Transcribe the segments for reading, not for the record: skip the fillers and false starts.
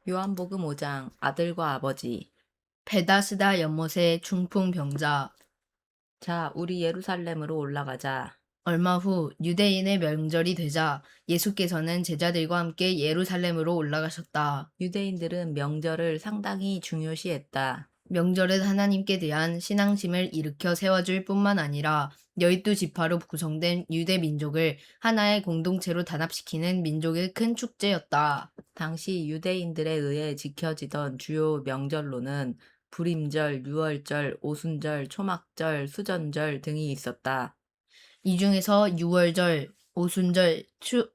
요한복음 5장 아들과 아버지. 베다스다 연못의 중풍병자. 자, 우리 예루살렘으로 올라가자. 얼마 후 유대인의 명절이 되자 예수께서는 제자들과 함께 예루살렘으로 올라가셨다. 유대인들은 명절을 상당히 중요시했다. 명절은 하나님께 대한 신앙심을 일으켜 세워줄 뿐만 아니라 12지파로 구성된 유대 민족을 하나의 공동체로 단합시키는 민족의 큰 축제였다. 당시 유대인들에 의해 지켜지던 주요 명절로는 불임절, 유월절, 오순절, 초막절, 수전절 등이 있었다. 이 중에서 유월절, 오순절,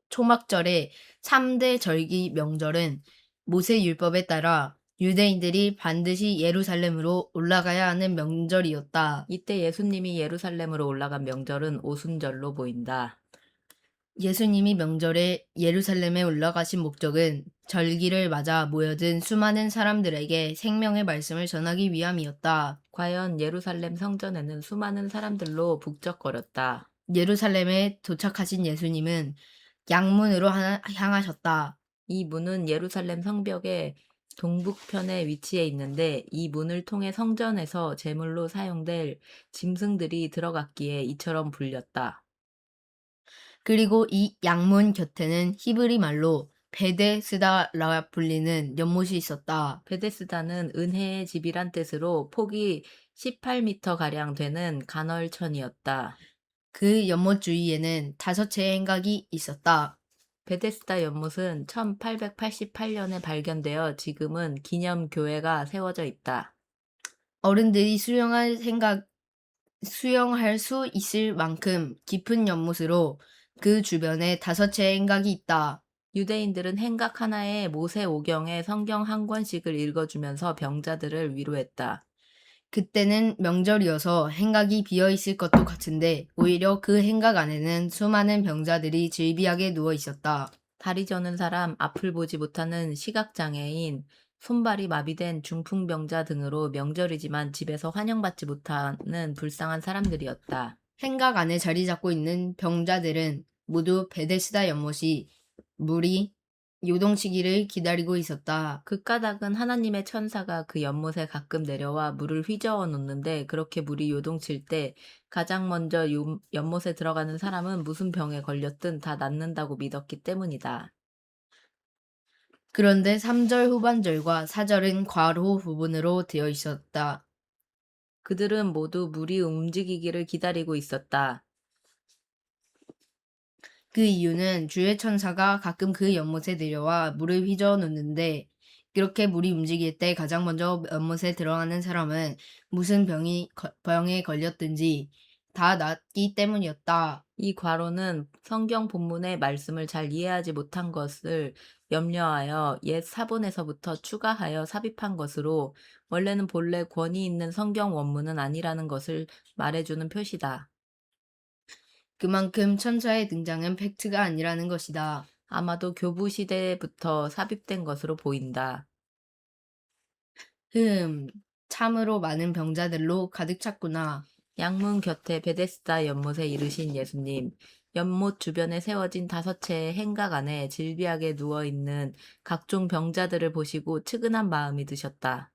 초막절의 3대 절기 명절은 모세 율법에 따라 유대인들이 반드시 예루살렘으로 올라가야 하는 명절이었다. 이때 예수님이 예루살렘으로 올라간 명절은 오순절로 보인다. 예수님이 명절에 예루살렘에 올라가신 목적은 절기를 맞아 모여든 수많은 사람들에게 생명의 말씀을 전하기 위함이었다. 과연 예루살렘 성전에는 수많은 사람들로 북적거렸다. 예루살렘에 도착하신 예수님은 양문으로 향하셨다. 이 문은 예루살렘 성벽의 동북편에 위치해 있는데, 이 문을 통해 성전에서 제물로 사용될 짐승들이 들어갔기에 이처럼 불렸다. 그리고 이 양문 곁에는 히브리 말로 베데스다라 불리는 연못이 있었다. 베데스다는 은혜의 집이란 뜻으로 폭이 18m가량 되는 간헐천이었다. 그 연못 주위에는 5채의 행각이 있었다. 베데스다 연못은 1888년에 발견되어 지금은 기념교회가 세워져 있다. 어른들이 수영할 수 있을 만큼 깊은 연못으로 그 주변에 5채의 행각이 있다. 유대인들은 행각 하나에 모세 오경의 성경 한 권씩을 읽어주면서 병자들을 위로했다. 그때는 명절이어서 행각이 비어 있을 것도 같은데 오히려 그 행각 안에는 수많은 병자들이 질비하게 누워 있었다. 다리 저는 사람, 앞을 보지 못하는 시각장애인, 손발이 마비된 중풍병자 등으로 명절이지만 집에서 환영받지 못하는 불쌍한 사람들이었다. 행각 안에 자리 잡고 있는 병자들은 모두 베데스다 연못이 물이 요동치기를 기다리고 있었다. 그 까닭은 하나님의 천사가 그 연못에 가끔 내려와 물을 휘저어 놓는데, 그렇게 물이 요동칠 때 가장 먼저 연못에 들어가는 사람은 무슨 병에 걸렸든 다 낫는다고 믿었기 때문이다. 그런데 3절 후반절과 4절은 괄호 부분으로 되어 있었다. 그들은 모두 물이 움직이기를 기다리고 있었다. 그 이유는 주의 천사가 가끔 그 연못에 내려와 물을 휘저어 놓는데 그렇게 물이 움직일 때 가장 먼저 연못에 들어가는 사람은 무슨 병에 걸렸든지 다 낫기 때문이었다. 이 과로는 성경 본문의 말씀을 잘 이해하지 못한 것을 염려하여 옛 사본에서부터 추가하여 삽입한 것으로, 원래는 본래 권위 있는 성경 원문은 아니라는 것을 말해주는 표시다. 그만큼 천사의 등장은 팩트가 아니라는 것이다. 아마도 교부 시대부터 삽입된 것으로 보인다. 참으로 많은 병자들로 가득 찼구나. 양문 곁에 베데스다 연못에 이르신 예수님, 연못 주변에 세워진 5채의 행각 안에 질비하게 누워있는 각종 병자들을 보시고 측은한 마음이 드셨다.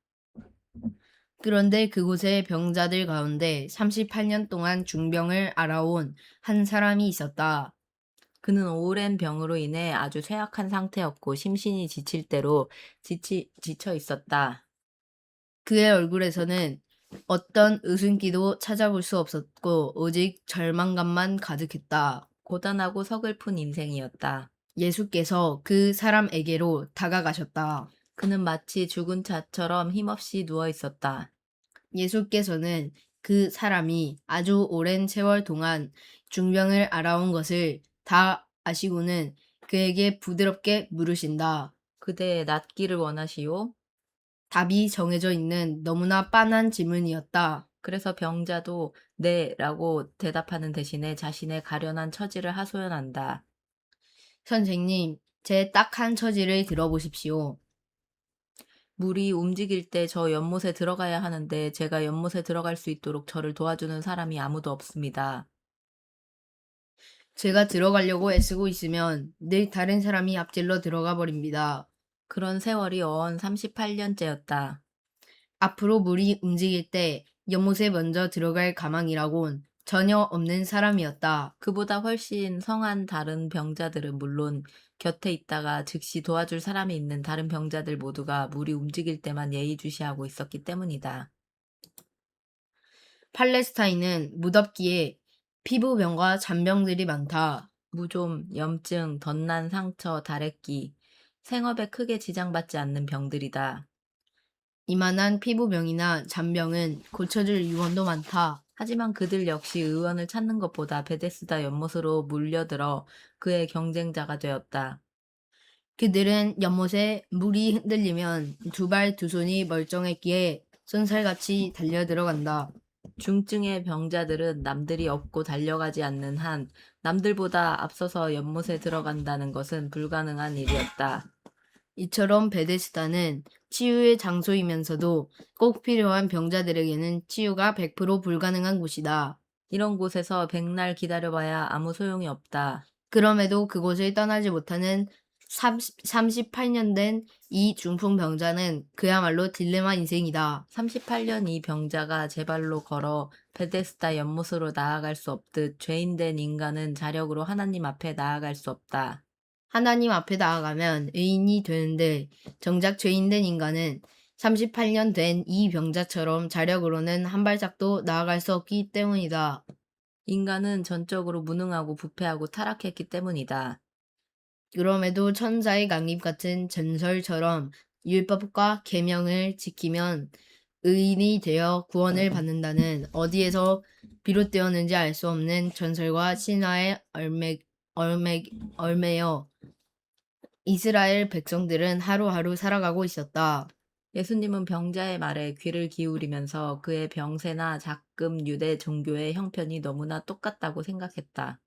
그런데 그곳에 병자들 가운데 38년 동안 중병을 앓아온 한 사람이 있었다. 그는 오랜 병으로 인해 아주 쇠약한 상태였고 심신이 지칠 대로 지쳐 있었다. 그의 얼굴에서는 어떤 웃음기도 찾아볼 수 없었고 오직 절망감만 가득했다. 고단하고 서글픈 인생이었다. 예수께서 그 사람에게로 다가가셨다. 그는 마치 죽은 자처럼 힘없이 누워 있었다. 예수께서는 그 사람이 아주 오랜 세월 동안 중병을 앓아온 것을 다 아시고는 그에게 부드럽게 물으신다. 그대 낫기를 원하시오? 답이 정해져 있는 너무나 빤한 질문이었다. 그래서 병자도 네 라고 대답하는 대신에 자신의 가련한 처지를 하소연한다. 선생님, 제 딱 한 처지를 들어보십시오. 물이 움직일 때 저 연못에 들어가야 하는데 제가 연못에 들어갈 수 있도록 저를 도와주는 사람이 아무도 없습니다. 제가 들어가려고 애쓰고 있으면 늘 다른 사람이 앞질러 들어가 버립니다. 그런 세월이 어언 38년째였다. 앞으로 물이 움직일 때 연못에 먼저 들어갈 가망이라곤 전혀 없는 사람이었다. 그보다 훨씬 성한 다른 병자들은 물론 곁에 있다가 즉시 도와줄 사람이 있는 다른 병자들 모두가 물이 움직일 때만 예의주시하고 있었기 때문이다. 팔레스타인은 무덥기에 피부병과 잔병들이 많다. 무좀, 염증, 덧난 상처, 다래끼, 생업에 크게 지장받지 않는 병들이다. 이만한 피부병이나 잔병은 고쳐줄 의원도 많다. 하지만 그들 역시 의원을 찾는 것보다 베데스다 연못으로 물려들어 그의 경쟁자가 되었다. 그들은 연못에 물이 흔들리면 두 발 두 손이 멀쩡했기에 쏜살같이 달려들어간다. 중증의 병자들은 남들이 업고 달려가지 않는 한 남들보다 앞서서 연못에 들어간다는 것은 불가능한 일이었다. 이처럼 베데스다는 치유의 장소이면서도 꼭 필요한 병자들에게는 치유가 100% 불가능한 곳이다. 이런 곳에서 백날 기다려봐야 아무 소용이 없다. 그럼에도 그곳을 떠나지 못하는 38년 된 이 중풍 병자는 그야말로 딜레마 인생이다. 38년 이 병자가 제 발로 걸어 베데스다 연못으로 나아갈 수 없듯 죄인된 인간은 자력으로 하나님 앞에 나아갈 수 없다. 하나님 앞에 나아가면 의인이 되는데 정작 죄인된 인간은 38년 된 이 병자처럼 자력으로는 한 발짝도 나아갈 수 없기 때문이다. 인간은 전적으로 무능하고 부패하고 타락했기 때문이다. 그럼에도 천사의 강림 같은 전설처럼 율법과 계명을 지키면 의인이 되어 구원을 받는다는 어디에서 비롯되었는지 알 수 없는 전설과 신화에 얼매여 이스라엘 백성들은 하루하루 살아가고 있었다. 예수님은 병자의 말에 귀를 기울이면서 그의 병세나 작금 유대 종교의 형편이 너무나 똑같다고 생각했다.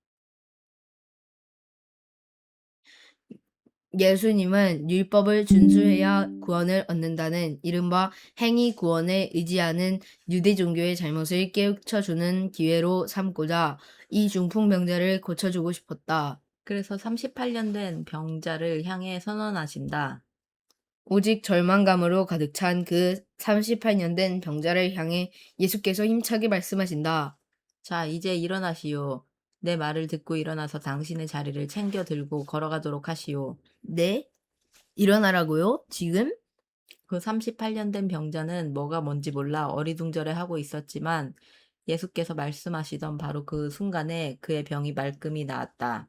예수님은 율법을 준수해야 구원을 얻는다는 이른바 행위 구원에 의지하는 유대 종교의 잘못을 깨우쳐주는 기회로 삼고자 이 중풍병자를 고쳐주고 싶었다. 그래서 38년 된 병자를 향해 선언하신다. 오직 절망감으로 가득 찬 그 38년 된 병자를 향해 예수께서 힘차게 말씀하신다. 자, 이제 일어나시오. 내 말을 듣고 일어나서 당신의 자리를 챙겨 들고 걸어가도록 하시오. 네? 일어나라고요? 지금? 그 38년 된 병자는 뭐가 뭔지 몰라 어리둥절해 하고 있었지만 예수께서 말씀하시던 바로 그 순간에 그의 병이 말끔히 나았다.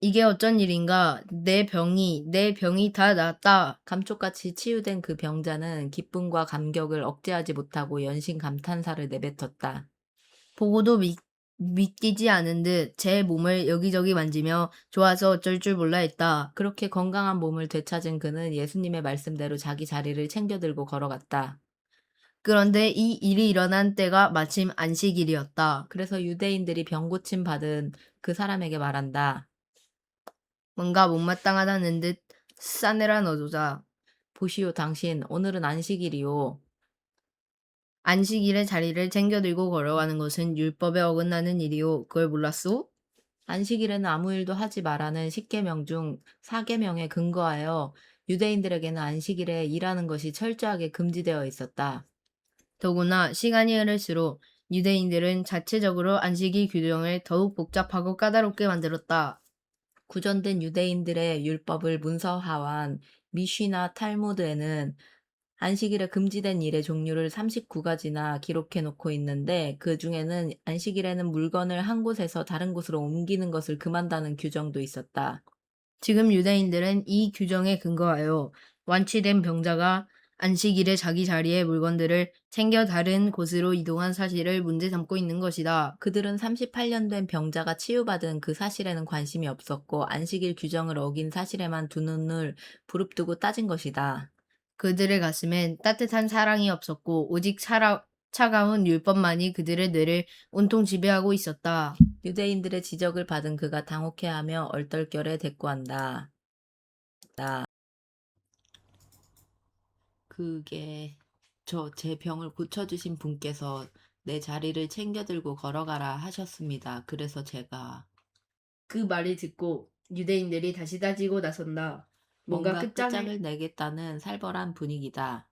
이게 어쩐 일인가? 내 병이 다 나았다. 감쪽같이 치유된 그 병자는 기쁨과 감격을 억제하지 못하고 연신 감탄사를 내뱉었다. 보고도 믿기지 않은 듯 제 몸을 여기저기 만지며 좋아서 어쩔 줄 몰라 했다. 그렇게 건강한 몸을 되찾은 그는 예수님의 말씀대로 자기 자리를 챙겨 들고 걸어갔다. 그런데 이 일이 일어난 때가 마침 안식일이었다. 그래서 유대인들이 병 고침 받은 그 사람에게 말한다. 뭔가 못마땅하다는 듯 싸내라 너도자. 보시오 당신 오늘은 안식일이오. 안식일에 자리를 챙겨 들고 걸어가는 것은 율법에 어긋나는 일이오. 그걸 몰랐소? 안식일에는 아무 일도 하지 말라는 십계명 중 4계명에 근거하여 유대인들에게는 안식일에 일하는 것이 철저하게 금지되어 있었다. 더구나 시간이 흐를수록 유대인들은 자체적으로 안식일 규정을 더욱 복잡하고 까다롭게 만들었다. 구전된 유대인들의 율법을 문서화한 미쉬나 탈무드에는 안식일에 금지된 일의 종류를 39가지나 기록해 놓고 있는데 그 중에는 안식일에는 물건을 한 곳에서 다른 곳으로 옮기는 것을 금한다는 규정도 있었다. 지금 유대인들은 이 규정에 근거하여 완치된 병자가 안식일에 자기 자리의 물건들을 챙겨 다른 곳으로 이동한 사실을 문제 삼고 있는 것이다. 그들은 38년 된 병자가 치유받은 그 사실에는 관심이 없었고 안식일 규정을 어긴 사실에만 두 눈을 부릅뜨고 따진 것이다. 그들의 가슴엔 따뜻한 사랑이 없었고 오직 차가운 율법만이 그들의 뇌를 온통 지배하고 있었다. 유대인들의 지적을 받은 그가 당혹해하며 얼떨결에 대꾸한다. 그게 제 병을 고쳐주신 분께서 내 자리를 챙겨 들고 걸어가라 하셨습니다. 그래서 제가 그 말을 듣고 유대인들이 다시 따지고 나선다. 뭔가 뭔가 끝장을 끝장을 내겠다는 살벌한 분위기다.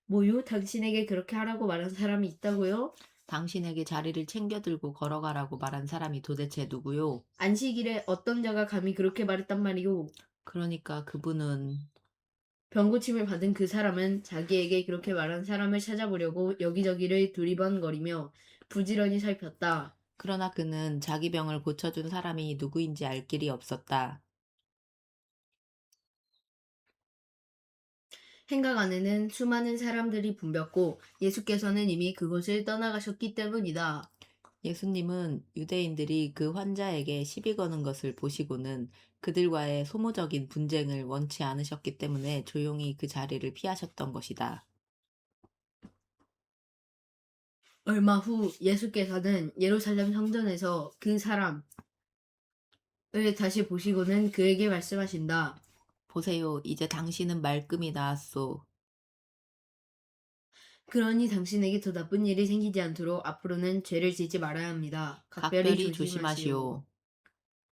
뭐요? 당신에게 그렇게 하라고 말한 사람이 있다고요? 당신에게 자리를 챙겨 들고 걸어가라고 말한 사람이 도대체 누구요? 안식일에 어떤 자가 감히 그렇게 말했단 말이오? 그러니까 그분은 병고침을 받은 그 사람은 자기에게 그렇게 말한 사람을 찾아보려고 여기저기를 두리번거리며 부지런히 살폈다. 그러나 그는 자기 병을 고쳐준 사람이 누구인지 알 길이 없었다. 행각 안에는 수많은 사람들이 붐볐고 예수께서는 이미 그곳을 떠나가셨기 때문이다. 예수님은 유대인들이 그 환자에게 시비 거는 것을 보시고는 그들과의 소모적인 분쟁을 원치 않으셨기 때문에 조용히 그 자리를 피하셨던 것이다. 얼마 후 예수께서는 예루살렘 성전에서 그 사람을 다시 보시고는 그에게 말씀하신다. 보세요, 이제 당신은 말끔히 나았소. 그러니 당신에게 더 나쁜 일이 생기지 않도록 앞으로는 죄를 짓지 말아야 합니다. 각별히 각별히 조심하시오. 조심하시오.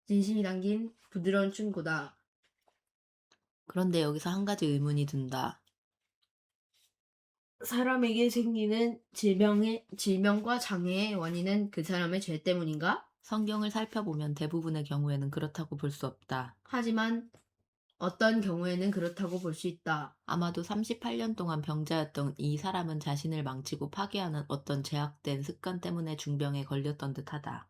진심이 담긴 부드러운 충고다. 그런데 여기서 한 가지 의문이 든다. 사람에게 생기는 질병과 장애의 원인은 그 사람의 죄 때문인가? 성경을 살펴보면 대부분의 경우에는 그렇다고 볼 수 없다. 하지만 어떤 경우에는 그렇다고 볼 수 있다. 아마도 38년 동안 병자였던 이 사람은 자신을 망치고 파괴하는 어떤 제약된 습관 때문에 중병에 걸렸던 듯하다.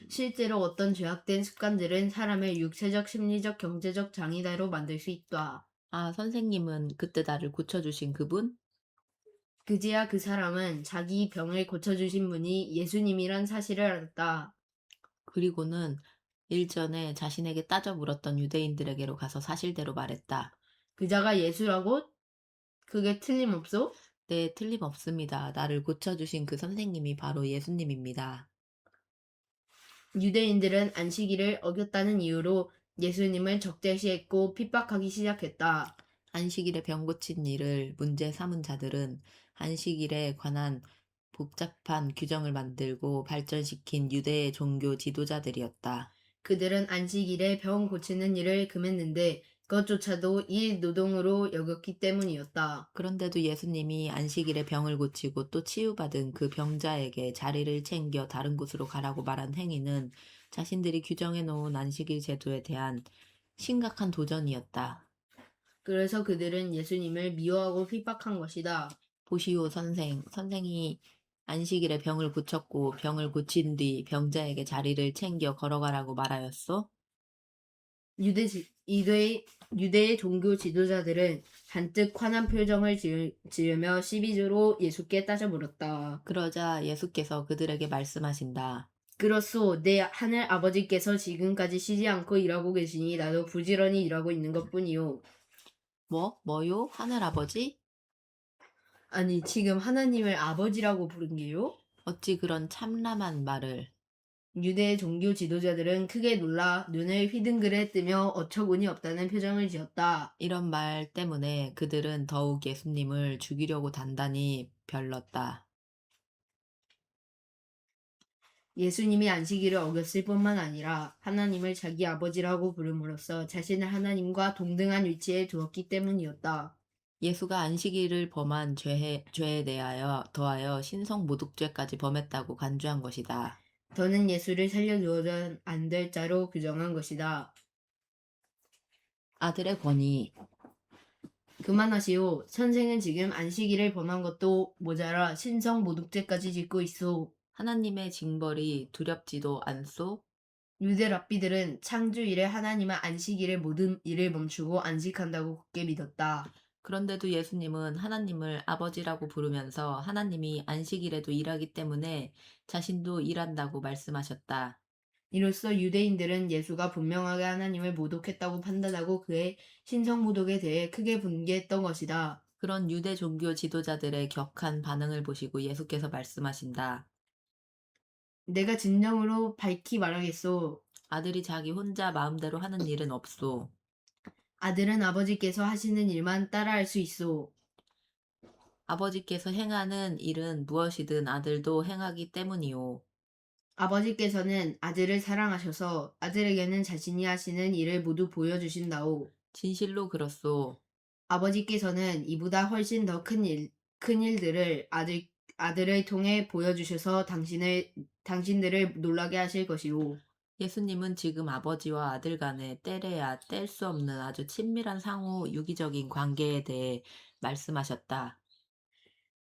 실제로 어떤 죄악된 습관들은 사람을 육체적, 심리적, 경제적 장애자로 만들 수 있다. 아, 선생님은 그때 나를 고쳐주신 그분? 그제야 그 사람은 자기 병을 고쳐주신 분이 예수님이란 사실을 알았다. 그리고는 일전에 자신에게 따져 물었던 유대인들에게로 가서 사실대로 말했다. 그자가 예수라고? 그게 틀림없소? 네, 틀림없습니다. 나를 고쳐주신 그 선생님이 바로 예수님입니다. 유대인들은 안식일을 어겼다는 이유로 예수님을 적대시했고 핍박하기 시작했다. 안식일에 병 고친 일을 문제 삼은 자들은 안식일에 관한 복잡한 규정을 만들고 발전시킨 유대의 종교 지도자들이었다. 그들은 안식일에 병 고치는 일을 금했는데 그것조차도 일 노동으로 여겼기 때문이었다. 그런데도 예수님이 안식일에 병을 고치고 또 치유받은 그 병자에게 자리를 챙겨 다른 곳으로 가라고 말한 행위는 자신들이 규정해 놓은 안식일 제도에 대한 심각한 도전이었다. 그래서 그들은 예수님을 미워하고 핍박한 것이다. 보시오, 선생. 선생이 안식일에 병을 고쳤고 병을 고친 뒤 병자에게 자리를 챙겨 걸어가라고 말하였소? 유대의 종교 지도자들은 잔뜩 화난 표정을 지으며 시비주로 예수께 따져 물었다. 그러자 예수께서 그들에게 말씀하신다. 그렇소, 내 하늘 아버지께서 지금까지 쉬지 않고 일하고 계시니 나도 부지런히 일하고 있는 것뿐이요. 뭐요? 하늘아버지? 아니, 지금 하나님을 아버지라고 부른 게요? 어찌 그런 참람한 말을. 유대 종교 지도자들은 크게 놀라 눈을 휘둥그레 뜨며 어처구니 없다는 표정을 지었다. 이런 말 때문에 그들은 더욱 예수님을 죽이려고 단단히 별렀다. 예수님이 안식일을 어겼을 뿐만 아니라 하나님을 자기 아버지라고 부름으로써 자신을 하나님과 동등한 위치에 두었기 때문이었다. 예수가 안식일을 범한 죄에 대하여 더하여 신성모독죄까지 범했다고 간주한 것이다. 더는 예수를 살려두어선 안 될 자로 규정한 것이다. 아들의 권위. 그만하시오. 선생은 지금 안식일을 범한 것도 모자라 신성모독죄까지 짓고 있소. 하나님의 징벌이 두렵지도 않소? 유대 랍비들은 창조일에 하나님은 안식일에 모든 일을 멈추고 안식한다고 굳게 믿었다. 그런데도 예수님은 하나님을 아버지라고 부르면서 하나님이 안식일에도 일하기 때문에 자신도 일한다고 말씀하셨다. 이로써 유대인들은 예수가 분명하게 하나님을 모독했다고 판단하고 그의 신성모독에 대해 크게 분개했던 것이다. 그런 유대 종교 지도자들의 격한 반응을 보시고 예수께서 말씀하신다. 내가 진정으로 밝히 말하겠소. 아들이 자기 혼자 마음대로 하는 일은 없소. 아들은 아버지께서 하시는 일만 따라할 수 있소. 아버지께서 행하는 일은 무엇이든 아들도 행하기 때문이오. 아버지께서는 아들을 사랑하셔서 아들에게는 자신이 하시는 일을 모두 보여주신다오. 진실로 그렇소. 아버지께서는 이보다 훨씬 더 큰 일들을 아들을 통해 보여주셔서 당신들을 놀라게 하실 것이오. 예수님은 지금 아버지와 아들 간에 떼래야 뗄 수 없는 아주 친밀한 상호 유기적인 관계에 대해 말씀하셨다.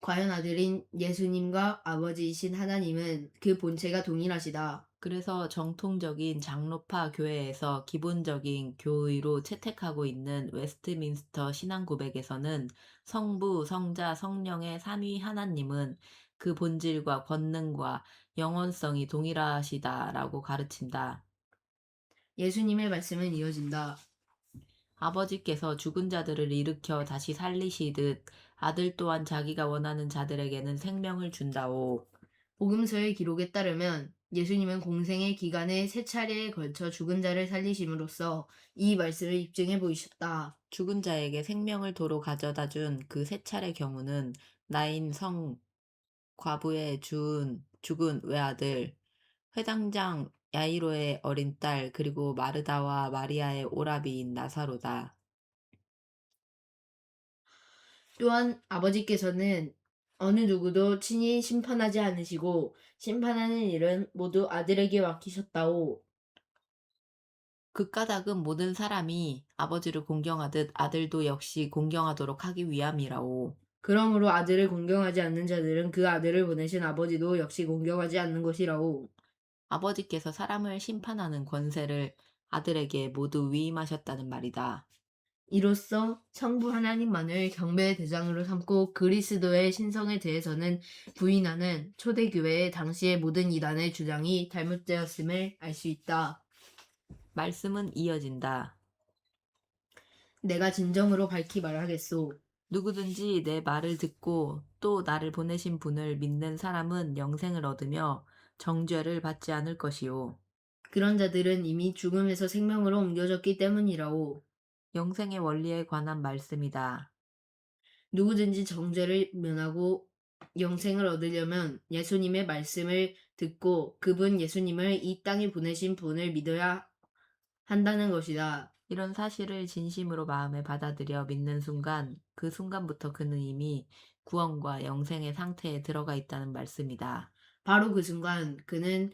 과연 아들인 예수님과 아버지이신 하나님은 그 본체가 동일하시다. 그래서 정통적인 장로파 교회에서 기본적인 교의로 채택하고 있는 웨스트민스터 신앙 고백에서는 성부, 성자, 성령의 삼위 하나님은 그 본질과 권능과 영원성이 동일하시다라고 가르친다. 예수님의 말씀은 이어진다. 아버지께서 죽은 자들을 일으켜 다시 살리시듯 아들 또한 자기가 원하는 자들에게는 생명을 준다오. 복음서의 기록에 따르면 예수님은 공생의 기간에 세 차례에 걸쳐 죽은 자를 살리심으로써 이 말씀을 입증해 보이셨다. 죽은 자에게 생명을 도로 가져다 준 그 세 차례 경우는 나인 성 과부의 죽은 외아들, 회당장 야이로의 어린 딸, 그리고 마르다와 마리아의 오라비인 나사로다. 또한 아버지께서는 어느 누구도 친히 심판하지 않으시고 심판하는 일은 모두 아들에게 맡기셨다오. 그 까닭은 모든 사람이 아버지를 공경하듯 아들도 역시 공경하도록 하기 위함이라오. 그러므로 아들을 공경하지 않는 자들은 그 아들을 보내신 아버지도 역시 공경하지 않는 것이라오. 아버지께서 사람을 심판하는 권세를 아들에게 모두 위임하셨다는 말이다. 이로써 성부 하나님만을 경배의 대상으로 삼고 그리스도의 신성에 대해서는 부인하는 초대교회의 당시의 모든 이단의 주장이 잘못되었음을 알 수 있다. 말씀은 이어진다. 내가 진정으로 밝히 말하겠소. 누구든지 내 말을 듣고 또 나를 보내신 분을 믿는 사람은 영생을 얻으며 정죄를 받지 않을 것이요. 그런 자들은 이미 죽음에서 생명으로 옮겨졌기 때문이라오. 영생의 원리에 관한 말씀이다. 누구든지 정죄를 면하고 영생을 얻으려면 예수님의 말씀을 듣고 그분 예수님을 이 땅에 보내신 분을 믿어야 한다는 것이다. 이런 사실을 진심으로 마음에 받아들여 믿는 순간, 그 순간부터 그는 이미 구원과 영생의 상태에 들어가 있다는 말씀이다. 바로 그 순간 그는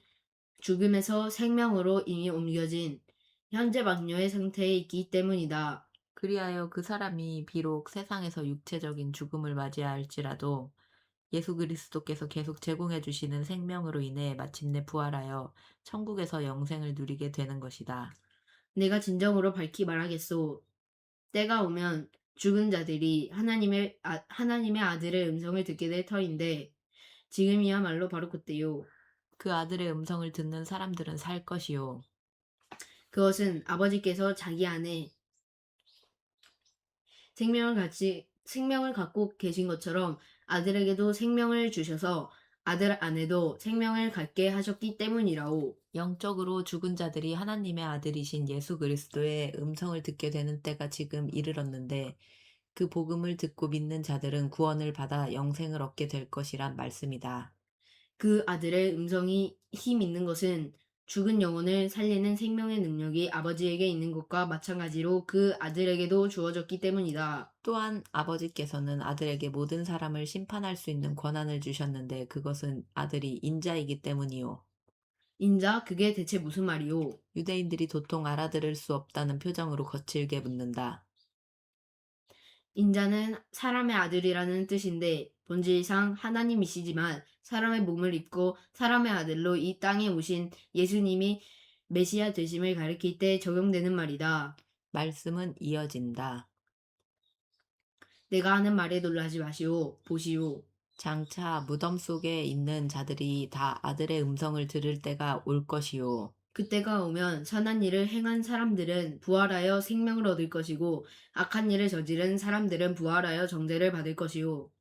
죽음에서 생명으로 이미 옮겨진 현재 망녀의 상태에 있기 때문이다. 그리하여 그 사람이 비록 세상에서 육체적인 죽음을 맞이할지라도 예수 그리스도께서 계속 제공해 주시는 생명으로 인해 마침내 부활하여 천국에서 영생을 누리게 되는 것이다. 내가 진정으로 밝히 말하겠소. 때가 오면 죽은 자들이 하나님의 아들의 음성을 듣게 될 터인데 지금이야말로 바로 그때요. 그 아들의 음성을 듣는 사람들은 살 것이요. 그것은 아버지께서 자기 안에 생명을 갖고 계신 것처럼 아들에게도 생명을 주셔서 아들 안에도 생명을 갖게 하셨기 때문이라오. 영적으로 죽은 자들이 하나님의 아들이신 예수 그리스도의 음성을 듣게 되는 때가 지금 이르렀는데 그 복음을 듣고 믿는 자들은 구원을 받아 영생을 얻게 될 것이란 말씀이다. 그 아들의 음성이 힘 있는 것은 죽은 영혼을 살리는 생명의 능력이 아버지에게 있는 것과 마찬가지로 그 아들에게도 주어졌기 때문이다. 또한 아버지께서는 아들에게 모든 사람을 심판할 수 있는 권한을 주셨는데 그것은 아들이 인자이기 때문이요. 인자, 그게 대체 무슨 말이오? 유대인들이 도통 알아들을 수 없다는 표정으로 거칠게 묻는다. 인자는 사람의 아들이라는 뜻인데 본질상 하나님이시지만 사람의 몸을 입고 사람의 아들로 이 땅에 오신 예수님이 메시아 되심을 가리킬 때 적용되는 말이다. 말씀은 이어진다. 내가 하는 말에 놀라지 마시오. 보시오. 장차 무덤 속에 있는 자들이 다 아들의 음성을 들을 때가 올 것이요. 그때가 오면 선한 일을 행한 사람들은 부활하여 생명을 얻을 것이고 악한 일을 저지른 사람들은 부활하여 정죄를 받을 것이요.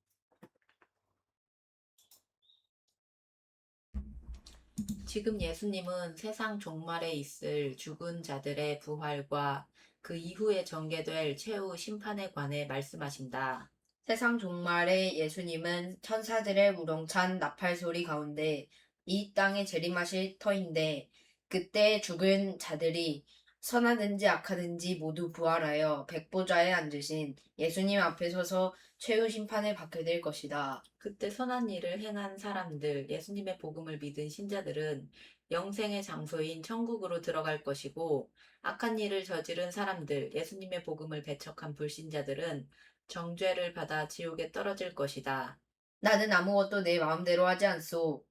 지금 예수님은 세상 종말에 있을 죽은 자들의 부활과 그 이후에 전개될 최후 심판에 관해 말씀하신다. 세상 종말에 예수님은 천사들의 우렁찬 나팔 소리 가운데 이 땅의 재림하실 터인데 그때 죽은 자들이 선하든지 악하든지 모두 부활하여 백보좌에 앉으신 예수님 앞에 서서 최후 심판을 받게 될 것이다. 그때 선한 일을 행한 사람들, 예수님의 복음을 믿은 신자들은 영생의 장소인 천국으로 들어갈 것이고, 악한 일을 저지른 사람들, 예수님의 복음을 배척한 불신자들은 정죄를 받아 지옥에 떨어질 것이다. 나는 아무것도 내 마음대로 하지 않소.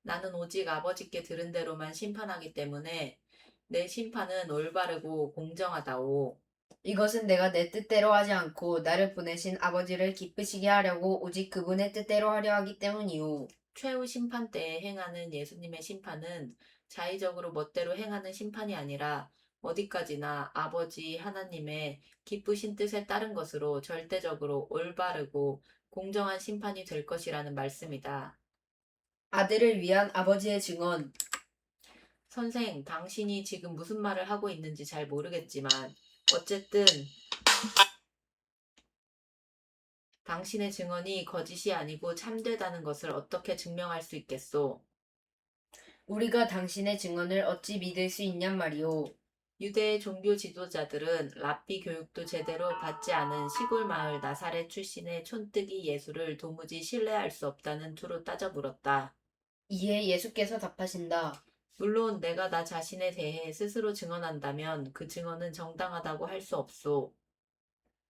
나는 오직 아버지께 들은 대로만 심판하기 때문에 내 심판은 올바르고 공정하다오. 이것은 내가 내 뜻대로 하지 않고 나를 보내신 아버지를 기쁘시게 하려고 오직 그분의 뜻대로 하려 하기 때문이오. 최후 심판 때에 행하는 예수님의 심판은 자의적으로 멋대로 행하는 심판이 아니라 어디까지나 아버지 하나님의 기쁘신 뜻에 따른 것으로 절대적으로 올바르고 공정한 심판이 될 것이라는 말씀이다. 아들을 위한 아버지의 증언. 선생, 당신이 지금 무슨 말을 하고 있는지 잘 모르겠지만 어쨌든 당신의 증언이 거짓이 아니고 참되다는 것을 어떻게 증명할 수 있겠소? 우리가 당신의 증언을 어찌 믿을 수 있냔 말이오. 유대의 종교 지도자들은 랍비 교육도 제대로 받지 않은 시골 마을 나사렛 출신의 촌뜨기 예수를 도무지 신뢰할 수 없다는 투로 따져 물었다. 이에 예수께서 답하신다. 물론 내가 나 자신에 대해 스스로 증언한다면 그 증언은 정당하다고 할 수 없소.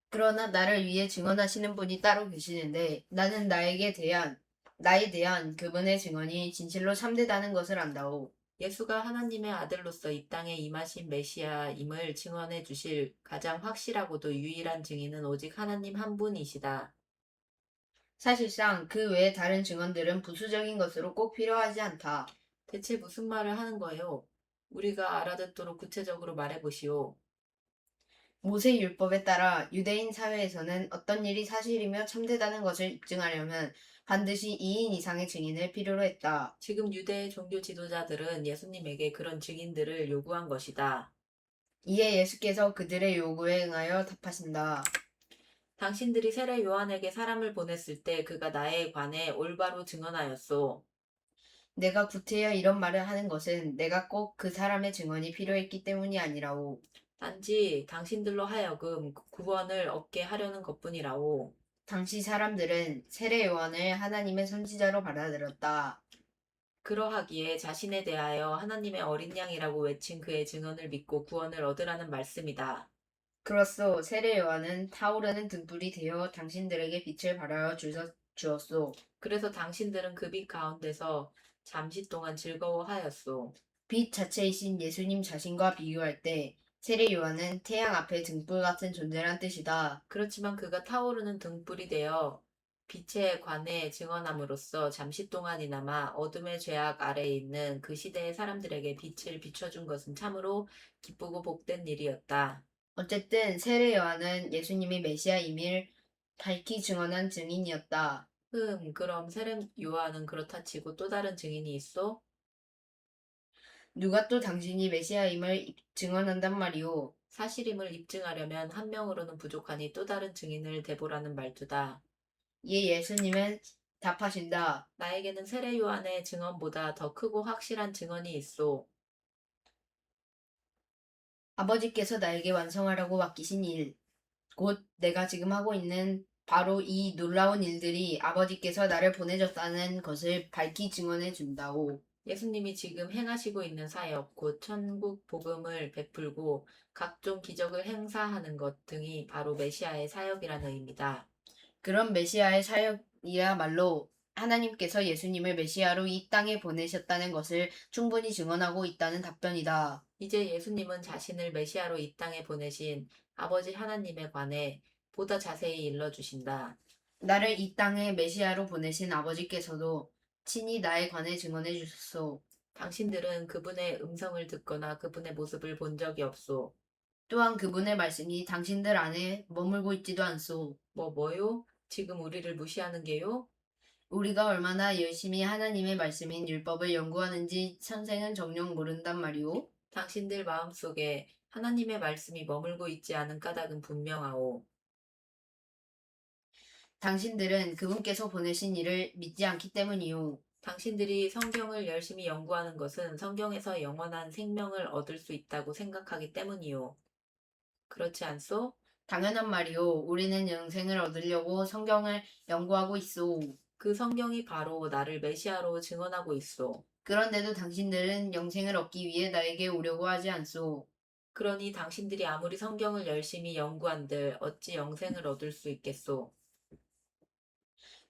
그러나 나를 위해 증언하시는 분이 따로 계시는데 나는 나에 대한 그분의 증언이 진실로 참되다는 것을 안다오. 예수가 하나님의 아들로서 이 땅에 임하신 메시아임을 증언해 주실 가장 확실하고도 유일한 증인은 오직 하나님 한 분이시다. 사실상 그 외의 다른 증언들은 부수적인 것으로 꼭 필요하지 않다. 대체 무슨 말을 하는 거예요? 우리가 알아듣도록 구체적으로 말해 보시오. 모세 율법에 따라 유대인 사회에서는 어떤 일이 사실이며 참되다는 것을 입증하려면 반드시 2인 이상의 증인을 필요로 했다. 지금 유대 종교 지도자들은 예수님에게 그런 증인들을 요구한 것이다. 이에 예수께서 그들의 요구에 응하여 답하신다. 당신들이 세례 요한에게 사람을 보냈을 때 그가 나에 관해 올바로 증언하였소. 내가 구태여 이런 말을 하는 것은 내가 꼭 그 사람의 증언이 필요했기 때문이 아니라오. 단지 당신들로 하여금 구원을 얻게 하려는 것뿐이라오. 당시 사람들은 세례 요한을 하나님의 선지자로 받아들였다. 그러하기에 자신에 대하여 하나님의 어린 양이라고 외친 그의 증언을 믿고 구원을 얻으라는 말씀이다. 그로써 세례 요한은 타오르는 등불이 되어 당신들에게 빛을 발하여 주었소. 그래서 당신들은 그 빛 가운데서 잠시 동안 즐거워하였소. 빛 자체이신 예수님 자신과 비교할 때 세례 요한은 태양 앞에 등불 같은 존재란 뜻이다. 그렇지만 그가 타오르는 등불이 되어 빛에 관해 증언함으로써 잠시 동안이나마 어둠의 죄악 아래에 있는 그 시대의 사람들에게 빛을 비춰준 것은 참으로 기쁘고 복된 일이었다. 어쨌든 세례 요한은 예수님이 메시아임을 밝히 증언한 증인이었다. 그럼 세례 요한은 그렇다 치고 또 다른 증인이 있어? 누가 또 당신이 메시아임을 증언한단 말이오. 사실임을 입증하려면 한 명으로는 부족하니 또 다른 증인을 대보라는 말투다. 이에 예수님은 답하신다. 나에게는 세례 요한의 증언보다 더 크고 확실한 증언이 있소. 아버지께서 나에게 완성하라고 맡기신 일, 곧 내가 지금 하고 있는 바로 이 놀라운 일들이 아버지께서 나를 보내줬다는 것을 밝히 증언해 준다오. 예수님이 지금 행하시고 있는 사역, 곧 천국 복음을 베풀고 각종 기적을 행사하는 것 등이 바로 메시아의 사역이라는 의미다. 그런 메시아의 사역이야말로 하나님께서 예수님을 메시아로 이 땅에 보내셨다는 것을 충분히 증언하고 있다는 답변이다. 이제 예수님은 자신을 메시아로 이 땅에 보내신 아버지 하나님에 관해 보다 자세히 일러주신다. 나를 이 땅에 메시아로 보내신 아버지께서도 친히 나에 관해 증언해 주셨소. 당신들은 그분의 음성을 듣거나 그분의 모습을 본 적이 없소. 또한 그분의 말씀이 당신들 안에 머물고 있지도 않소. 뭐요? 지금 우리를 무시하는 게요? 우리가 얼마나 열심히 하나님의 말씀인 율법을 연구하는지 선생은 정녕 모른단 말이오. 당신들 마음속에 하나님의 말씀이 머물고 있지 않은 까닭은 분명하오. 당신들은 그분께서 보내신 일을 믿지 않기 때문이오. 당신들이 성경을 열심히 연구하는 것은 성경에서 영원한 생명을 얻을 수 있다고 생각하기 때문이요. 그렇지 않소? 당연한 말이오. 우리는 영생을 얻으려고 성경을 연구하고 있소. 그 성경이 바로 나를 메시아로 증언하고 있소. 그런데도 당신들은 영생을 얻기 위해 나에게 오려고 하지 않소. 그러니 당신들이 아무리 성경을 열심히 연구한들 어찌 영생을 얻을 수 있겠소?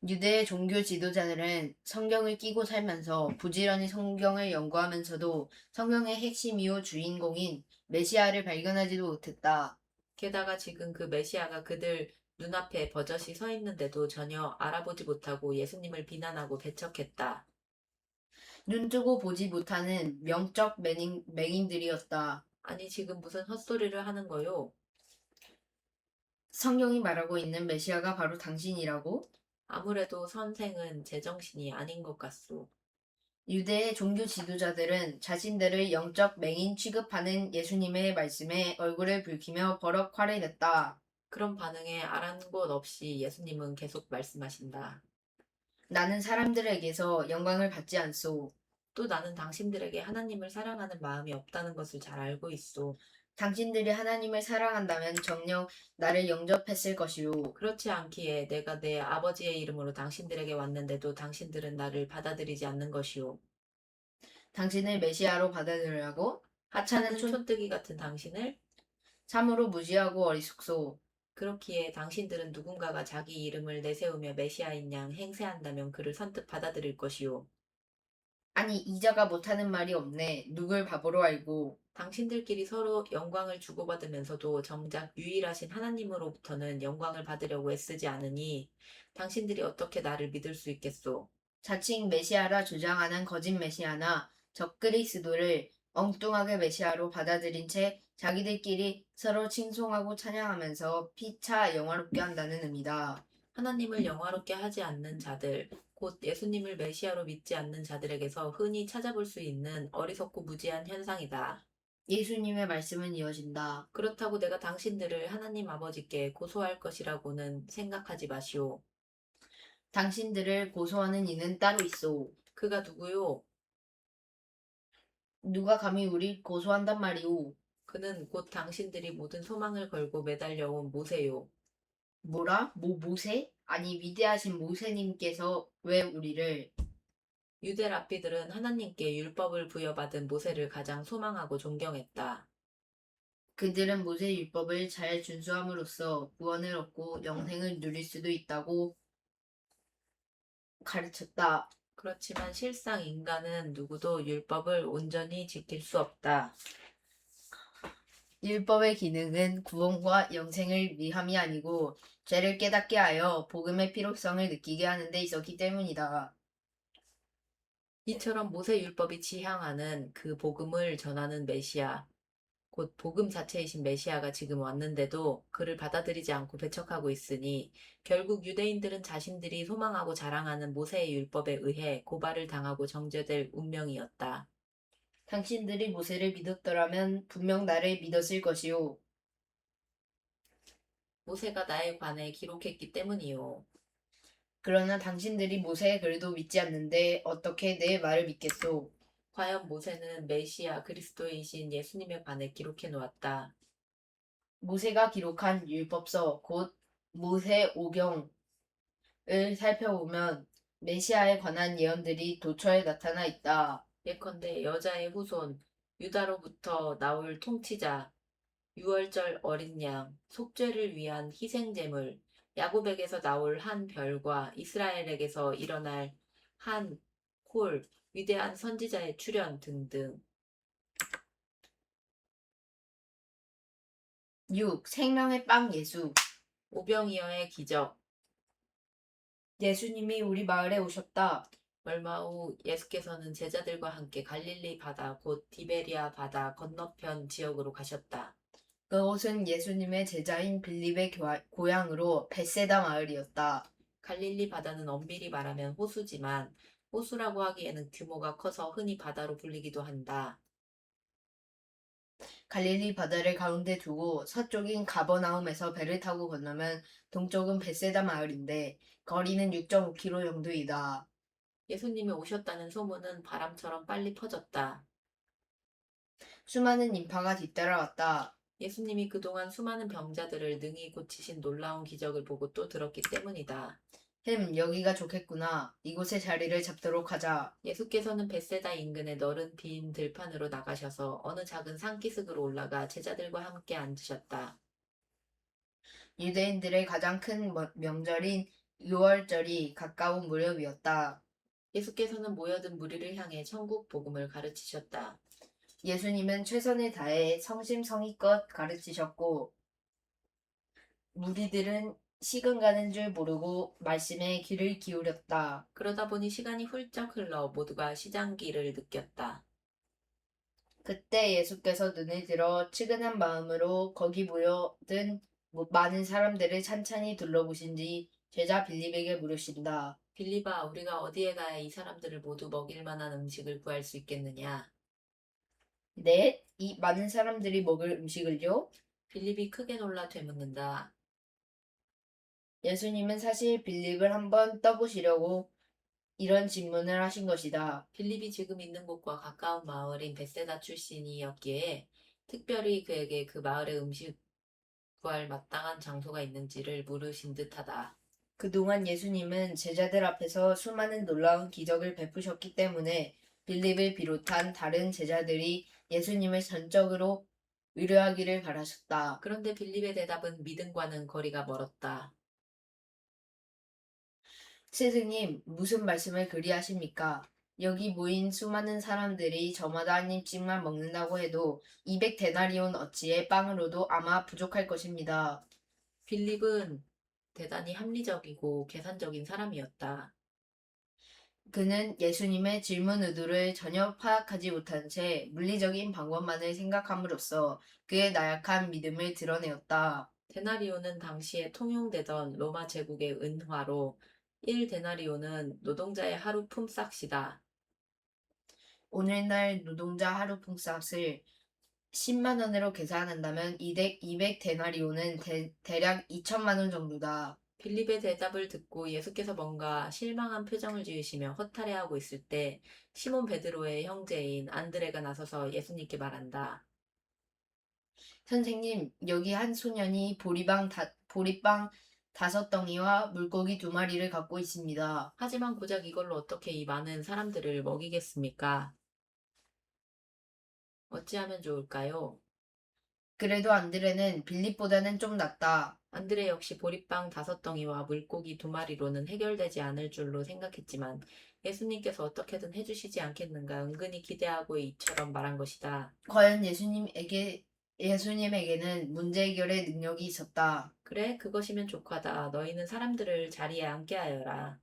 유대 종교 지도자들은 성경을 끼고 살면서 부지런히 성경을 연구하면서도 성경의 핵심이요 주인공인 메시아를 발견하지도 못했다. 게다가 지금 그 메시아가 그들 눈앞에 버젓이 서 있는데도 전혀 알아보지 못하고 예수님을 비난하고 배척했다. 눈뜨고 보지 못하는 명적 맹인들이었다. 아니 지금 무슨 헛소리를 하는 거요? 성경이 말하고 있는 메시아가 바로 당신이라고? 아무래도 선생은 제정신이 아닌 것 같소. 유대의 종교 지도자들은 자신들을 영적 맹인 취급하는 예수님의 말씀에 얼굴을 붉히며 버럭 화를 냈다. 그런 반응에 아랑곳 없이 예수님은 계속 말씀하신다. 나는 사람들에게서 영광을 받지 않소. 또 나는 당신들에게 하나님을 사랑하는 마음이 없다는 것을 잘 알고 있소. 당신들이 하나님을 사랑한다면 정녕 나를 영접했을 것이오. 그렇지 않기에 내가 내 아버지의 이름으로 당신들에게 왔는데도 당신들은 나를 받아들이지 않는 것이오. 당신을 메시아로 받아들여라고? 하찮은 하찮은 촌뜨기 같은 당신을? 참으로 무지하고 어리숙소. 그렇기에 당신들은 누군가가 자기 이름을 내세우며 메시아인 양 행세한다면 그를 선뜻 받아들일 것이오. 아니 이자가 못하는 말이 없네. 누굴 바보로 알고. 당신들끼리 서로 영광을 주고받으면서도 정작 유일하신 하나님으로부터는 영광을 받으려고 애쓰지 않으니 당신들이 어떻게 나를 믿을 수 있겠소? 자칭 메시아라 주장하는 거짓 메시아나 적그리스도를 엉뚱하게 메시아로 받아들인 채 자기들끼리 서로 칭송하고 찬양하면서 피차 영화롭게 한다는 의미다. 하나님을 영화롭게 하지 않는 자들, 곧 예수님을 메시아로 믿지 않는 자들에게서 흔히 찾아볼 수 있는 어리석고 무지한 현상이다. 예수님의 말씀은 이어진다. 그렇다고 내가 당신들을 하나님 아버지께 고소할 것이라고는 생각하지 마시오. 당신들을 고소하는 이는 따로 있어. 그가 누구요? 누가 감히 우릴 고소한단 말이오. 그는 곧 당신들이 모든 소망을 걸고 매달려온 모세요. 뭐라? 모세? 아니 위대하신 모세님께서 왜 우리를 유대 랍비들은 하나님께 율법을 부여받은 모세를 가장 소망하고 존경했다. 그들은 모세 율법을 잘 준수함으로써 구원을 얻고 영생을 누릴 수도 있다고 가르쳤다. 그렇지만 실상 인간은 누구도 율법을 온전히 지킬 수 없다. 율법의 기능은 구원과 영생을 위함이 아니고 죄를 깨닫게 하여 복음의 필요성을 느끼게 하는 데 있었기 때문이다. 이처럼 모세 율법이 지향하는 그 복음을 전하는 메시아, 곧 복음 자체이신 메시아가 지금 왔는데도 그를 받아들이지 않고 배척하고 있으니 결국 유대인들은 자신들이 소망하고 자랑하는 모세의 율법에 의해 고발을 당하고 정죄될 운명이었다. 당신들이 모세를 믿었더라면 분명 나를 믿었을 것이요. 모세가 나에 관해 기록했기 때문이요. 그러나 당신들이 모세의 글도 믿지 않는데 어떻게 내 말을 믿겠소? 과연 모세는 메시아 그리스도이신 예수님에 관해 기록해 놓았다. 모세가 기록한 율법서 곧 모세오경을 살펴보면 메시아에 관한 예언들이 도처에 나타나 있다. 예컨대 여자의 후손, 유다로부터 나올 통치자, 유월절 어린 양, 속죄를 위한 희생제물, 야곱에게서 나올 한 별과 이스라엘에게서 일어날 한 콜, 위대한 선지자의 출현 등등. 6. 생명의 빵 예수. 오병이어의 기적. 예수님이 우리 마을에 오셨다. 얼마 후 예수께서는 제자들과 함께 갈릴리 바다 곧 디베리아 바다 건너편 지역으로 가셨다. 그곳은 예수님의 제자인 빌립의 고향으로 벳세다 마을이었다. 갈릴리 바다는 엄밀히 말하면 호수지만 호수라고 하기에는 규모가 커서 흔히 바다로 불리기도 한다. 갈릴리 바다를 가운데 두고 서쪽인 가버나움에서 배를 타고 건너면 동쪽은 벳세다 마을인데 거리는 6.5km 정도이다. 예수님이 오셨다는 소문은 바람처럼 빨리 퍼졌다. 수많은 인파가 뒤따라왔다. 예수님이 그동안 수많은 병자들을 능히 고치신 놀라운 기적을 보고 또 들었기 때문이다. 여기가 좋겠구나. 이곳에 자리를 잡도록 하자. 예수께서는 벳세다 인근의 넓은 빈 들판으로 나가셔서 어느 작은 산기슭으로 올라가 제자들과 함께 앉으셨다. 유대인들의 가장 큰 명절인 유월절이 가까운 무렵이었다. 예수께서는 모여든 무리를 향해 천국 복음을 가르치셨다. 예수님은 최선을 다해 성심성의껏 가르치셨고 무리들은 시간 가는 줄 모르고 말씀에 귀를 기울였다. 그러다 보니 시간이 훌쩍 흘러 모두가 시장기를 느꼈다. 그때 예수께서 눈을 들어 측은한 마음으로 거기 모여든 많은 사람들을 찬찬히 둘러보신 뒤 제자 빌립에게 물으신다. 빌립아, 우리가 어디에 가야 이 사람들을 모두 먹일 만한 음식을 구할 수 있겠느냐? 네? 이 많은 사람들이 먹을 음식을요? 빌립이 크게 놀라 되묻는다. 예수님은 사실 빌립을 한번 떠보시려고 이런 질문을 하신 것이다. 빌립이 지금 있는 곳과 가까운 마을인 벳세다 출신이었기에 특별히 그에게 그 마을의 음식 구할 마땅한 장소가 있는지를 물으신 듯하다. 그동안 예수님은 제자들 앞에서 수많은 놀라운 기적을 베푸셨기 때문에 빌립을 비롯한 다른 제자들이 예수님을 전적으로 의뢰하기를 바라셨다. 그런데 빌립의 대답은 믿음과는 거리가 멀었다. 스승님, 무슨 말씀을 그리 하십니까? 여기 모인 수많은 사람들이 저마다 한 입씩만 먹는다고 해도 200데나리온 어치의 빵으로도 아마 부족할 것입니다. 빌립은 대단히 합리적이고 계산적인 사람이었다. 그는 예수님의 질문 의도를 전혀 파악하지 못한 채 물리적인 방법만을 생각함으로써 그의 나약한 믿음을 드러내었다. 데나리오는 당시에 통용되던 로마 제국의 은화로 1데나리오는 노동자의 하루 품삯이다. 오늘날 노동자 하루 품삯을 10만 원으로 계산한다면 200데나리온은 대략 2천만 원 정도다. 빌립의 대답을 듣고 예수께서 뭔가 실망한 표정을 지으시며 허탈해하고 있을 때 시몬 베드로의 형제인 안드레가 나서서 예수님께 말한다. 선생님, 여기 한 소년이 보리빵 5덩이와 물고기 2마리를 갖고 있습니다. 하지만 고작 이걸로 어떻게 이 많은 사람들을 먹이겠습니까? 어찌하면 좋을까요? 그래도 안드레는 빌립보다는 좀 낫다. 안드레 역시 보리빵 5덩이와 물고기 2마리로는 해결되지 않을 줄로 생각했지만 예수님께서 어떻게든 해주시지 않겠는가 은근히 기대하고 이처럼 말한 것이다. 과연 예수님에게는 문제 해결의 능력이 있었다. 그래, 그것이면 족하다. 너희는 사람들을 자리에 앉게 하여라.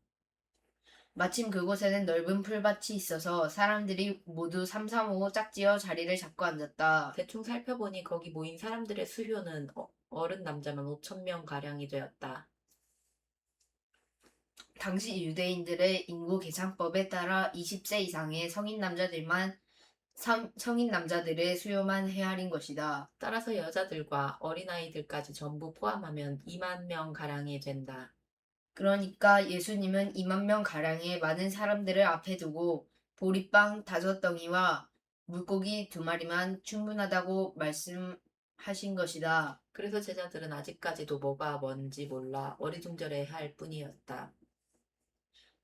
마침 그곳에는 넓은 풀밭이 있어서 사람들이 모두 삼삼오오 짝지어 자리를 잡고 앉았다. 대충 살펴보니 거기 모인 사람들의 수효는 어른 남자만 5천 명 가량이 되었다. 당시 유대인들의 인구 계산법에 따라 20세 이상의 성인 남자들의 수요만 헤아린 것이다. 따라서 여자들과 어린아이들까지 전부 포함하면 2만 명 가량이 된다. 그러니까 예수님은 2만 명 가량의 많은 사람들을 앞에 두고 보리빵 5덩이와 물고기 2마리만 충분하다고 말씀하신 것이다. 그래서 제자들은 아직까지도 뭐가 뭔지 몰라 어리둥절해 할 뿐이었다.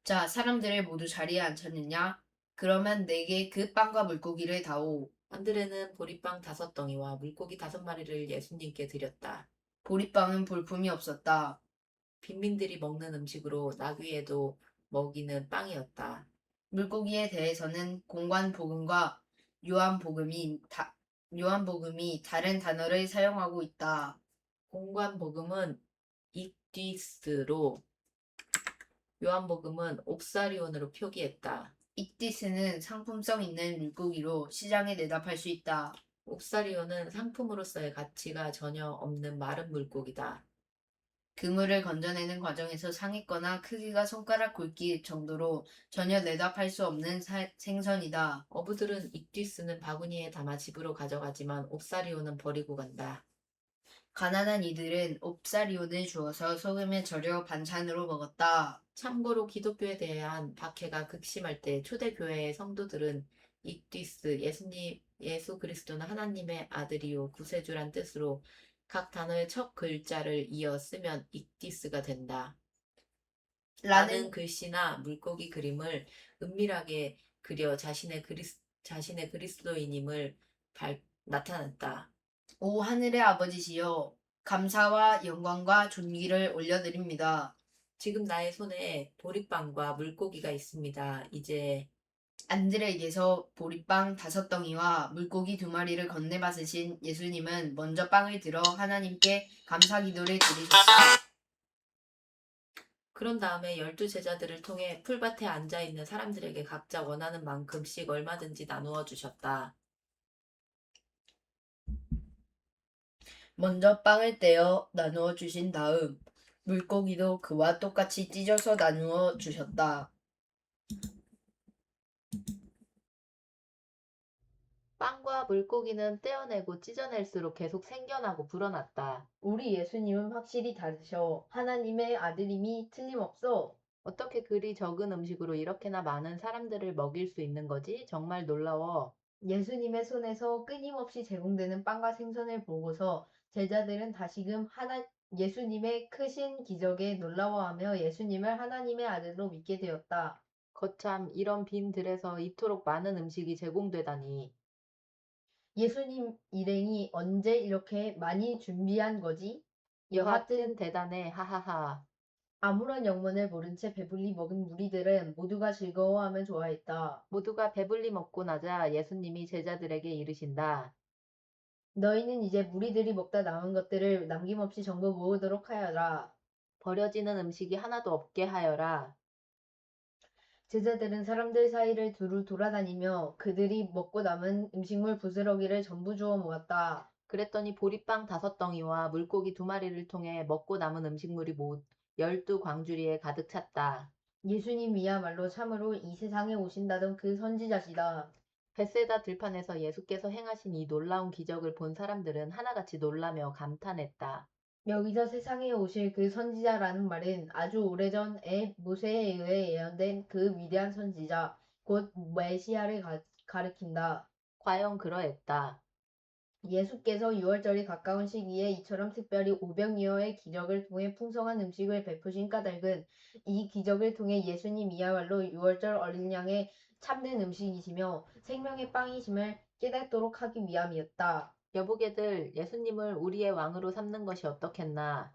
자, 사람들을 모두 자리에 앉혔느냐? 그러면 내게 그 빵과 물고기를 다오. 안드레는 보리빵 5덩이와 물고기 5마리를 예수님께 드렸다. 보리빵은 볼품이 없었다. 빈민들이 먹는 음식으로 나귀에도 먹이는 빵이었다. 물고기에 대해서는 공관복음과 요한복음이, 요한복음이 다른 단어를 사용하고 있다. 공관복음은 익디스로, 요한복음은 옵사리온으로 표기했다. 익디스는 상품성 있는 물고기로 시장에 내다 팔 수 있다. 옵사리온은 상품으로서의 가치가 전혀 없는 마른 물고기다. 그물을 건져내는 과정에서 상했거나 크기가 손가락 굵기 정도로 전혀 내다 팔 수 없는 생선이다. 어부들은 익디스는 바구니에 담아 집으로 가져가지만 옵사리온은 버리고 간다. 가난한 이들은 옵사리온을 주어서 소금에 절여 반찬으로 먹었다. 참고로 기독교에 대한 박해가 극심할 때 초대교회의 성도들은 익디스, 예수 그리스도는 하나님의 아들이요 구세주란 뜻으로 각 단어의 첫 글자를 이어 쓰면 익디스가 된다. 라는 나는 글씨나 물고기 그림을 은밀하게 그려 자신의 그리스도인임을 나타냈다. 오 하늘의 아버지시여, 감사와 영광과 존귀를 올려드립니다. 지금 나의 손에 보리빵과 물고기가 있습니다. 이제 안드레에게서 보리빵 5덩이와 물고기 2마리를 건네받으신 예수님은 먼저 빵을 들어 하나님께 감사 기도를 드리셨다. 그런 다음에 12제자들을 통해 풀밭에 앉아 있는 사람들에게 각자 원하는 만큼씩 얼마든지 나누어 주셨다. 먼저 빵을 떼어 나누어 주신 다음 물고기도 그와 똑같이 찢어서 나누어 주셨다. 빵과 물고기는 떼어내고 찢어낼수록 계속 생겨나고 불어났다. 우리 예수님은 확실히 다르셔. 하나님의 아들임이 틀림없어. 어떻게 그리 적은 음식으로 이렇게나 많은 사람들을 먹일 수 있는 거지? 정말 놀라워. 예수님의 손에서 끊임없이 제공되는 빵과 생선을 보고서 제자들은 다시금 예수님의 크신 기적에 놀라워하며 예수님을 하나님의 아들로 믿게 되었다. 거참, 이런 빈 들에서 이토록 많은 음식이 제공되다니. 예수님 일행이 언제 이렇게 많이 준비한 거지? 여하튼 대단해, 하하하. 아무런 영문을 모른 채 배불리 먹은 무리들은 모두가 즐거워하며 좋아했다. 모두가 배불리 먹고 나자 예수님이 제자들에게 이르신다. 너희는 이제 무리들이 먹다 남은 것들을 남김없이 전부 모으도록 하여라. 버려지는 음식이 하나도 없게 하여라. 제자들은 사람들 사이를 두루 돌아다니며 그들이 먹고 남은 음식물 부스러기를 전부 주워 모았다. 그랬더니 보리빵 5덩이와 물고기 2마리를 통해 먹고 남은 음식물이 못 12광주리에 가득 찼다. 예수님이야말로 참으로 이 세상에 오신다던 그 선지자시다. 벳세다 들판에서 예수께서 행하신 이 놀라운 기적을 본 사람들은 하나같이 놀라며 감탄했다. 여기서 세상에 오실 그 선지자라는 말은 아주 오래전에 모세에 의해 예언된 그 위대한 선지자, 곧 메시아를 가리킨다. 과연 그러했다. 예수께서 유월절이 가까운 시기에 이처럼 특별히 500여의 기적을 통해 풍성한 음식을 베푸신 까닭은 이 기적을 통해 예수님이야말로 유월절 어린 양의 참된 음식이시며 생명의 빵이심을 깨닫도록 하기 위함이었다. 여보게들, 예수님을 우리의 왕으로 삼는 것이 어떻겠나?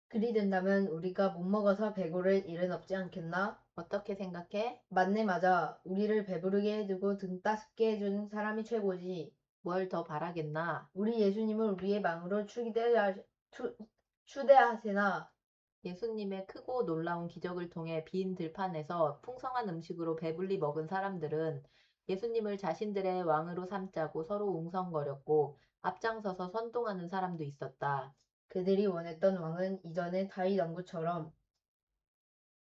그리 된다면 우리가 못 먹어서 배고를 일은 없지 않겠나? 어떻게 생각해? 맞네 맞아. 우리를 배부르게 해주고 등 따숩게 해주는 사람이 최고지. 뭘 더 바라겠나? 우리 예수님을 우리의 왕으로 추대하세나. 예수님의 크고 놀라운 기적을 통해 빈 들판에서 풍성한 음식으로 배불리 먹은 사람들은 예수님을 자신들의 왕으로 삼자고 서로 웅성거렸고 앞장서서 선동하는 사람도 있었다. 그들이 원했던 왕은 이전의 다윗 왕국처럼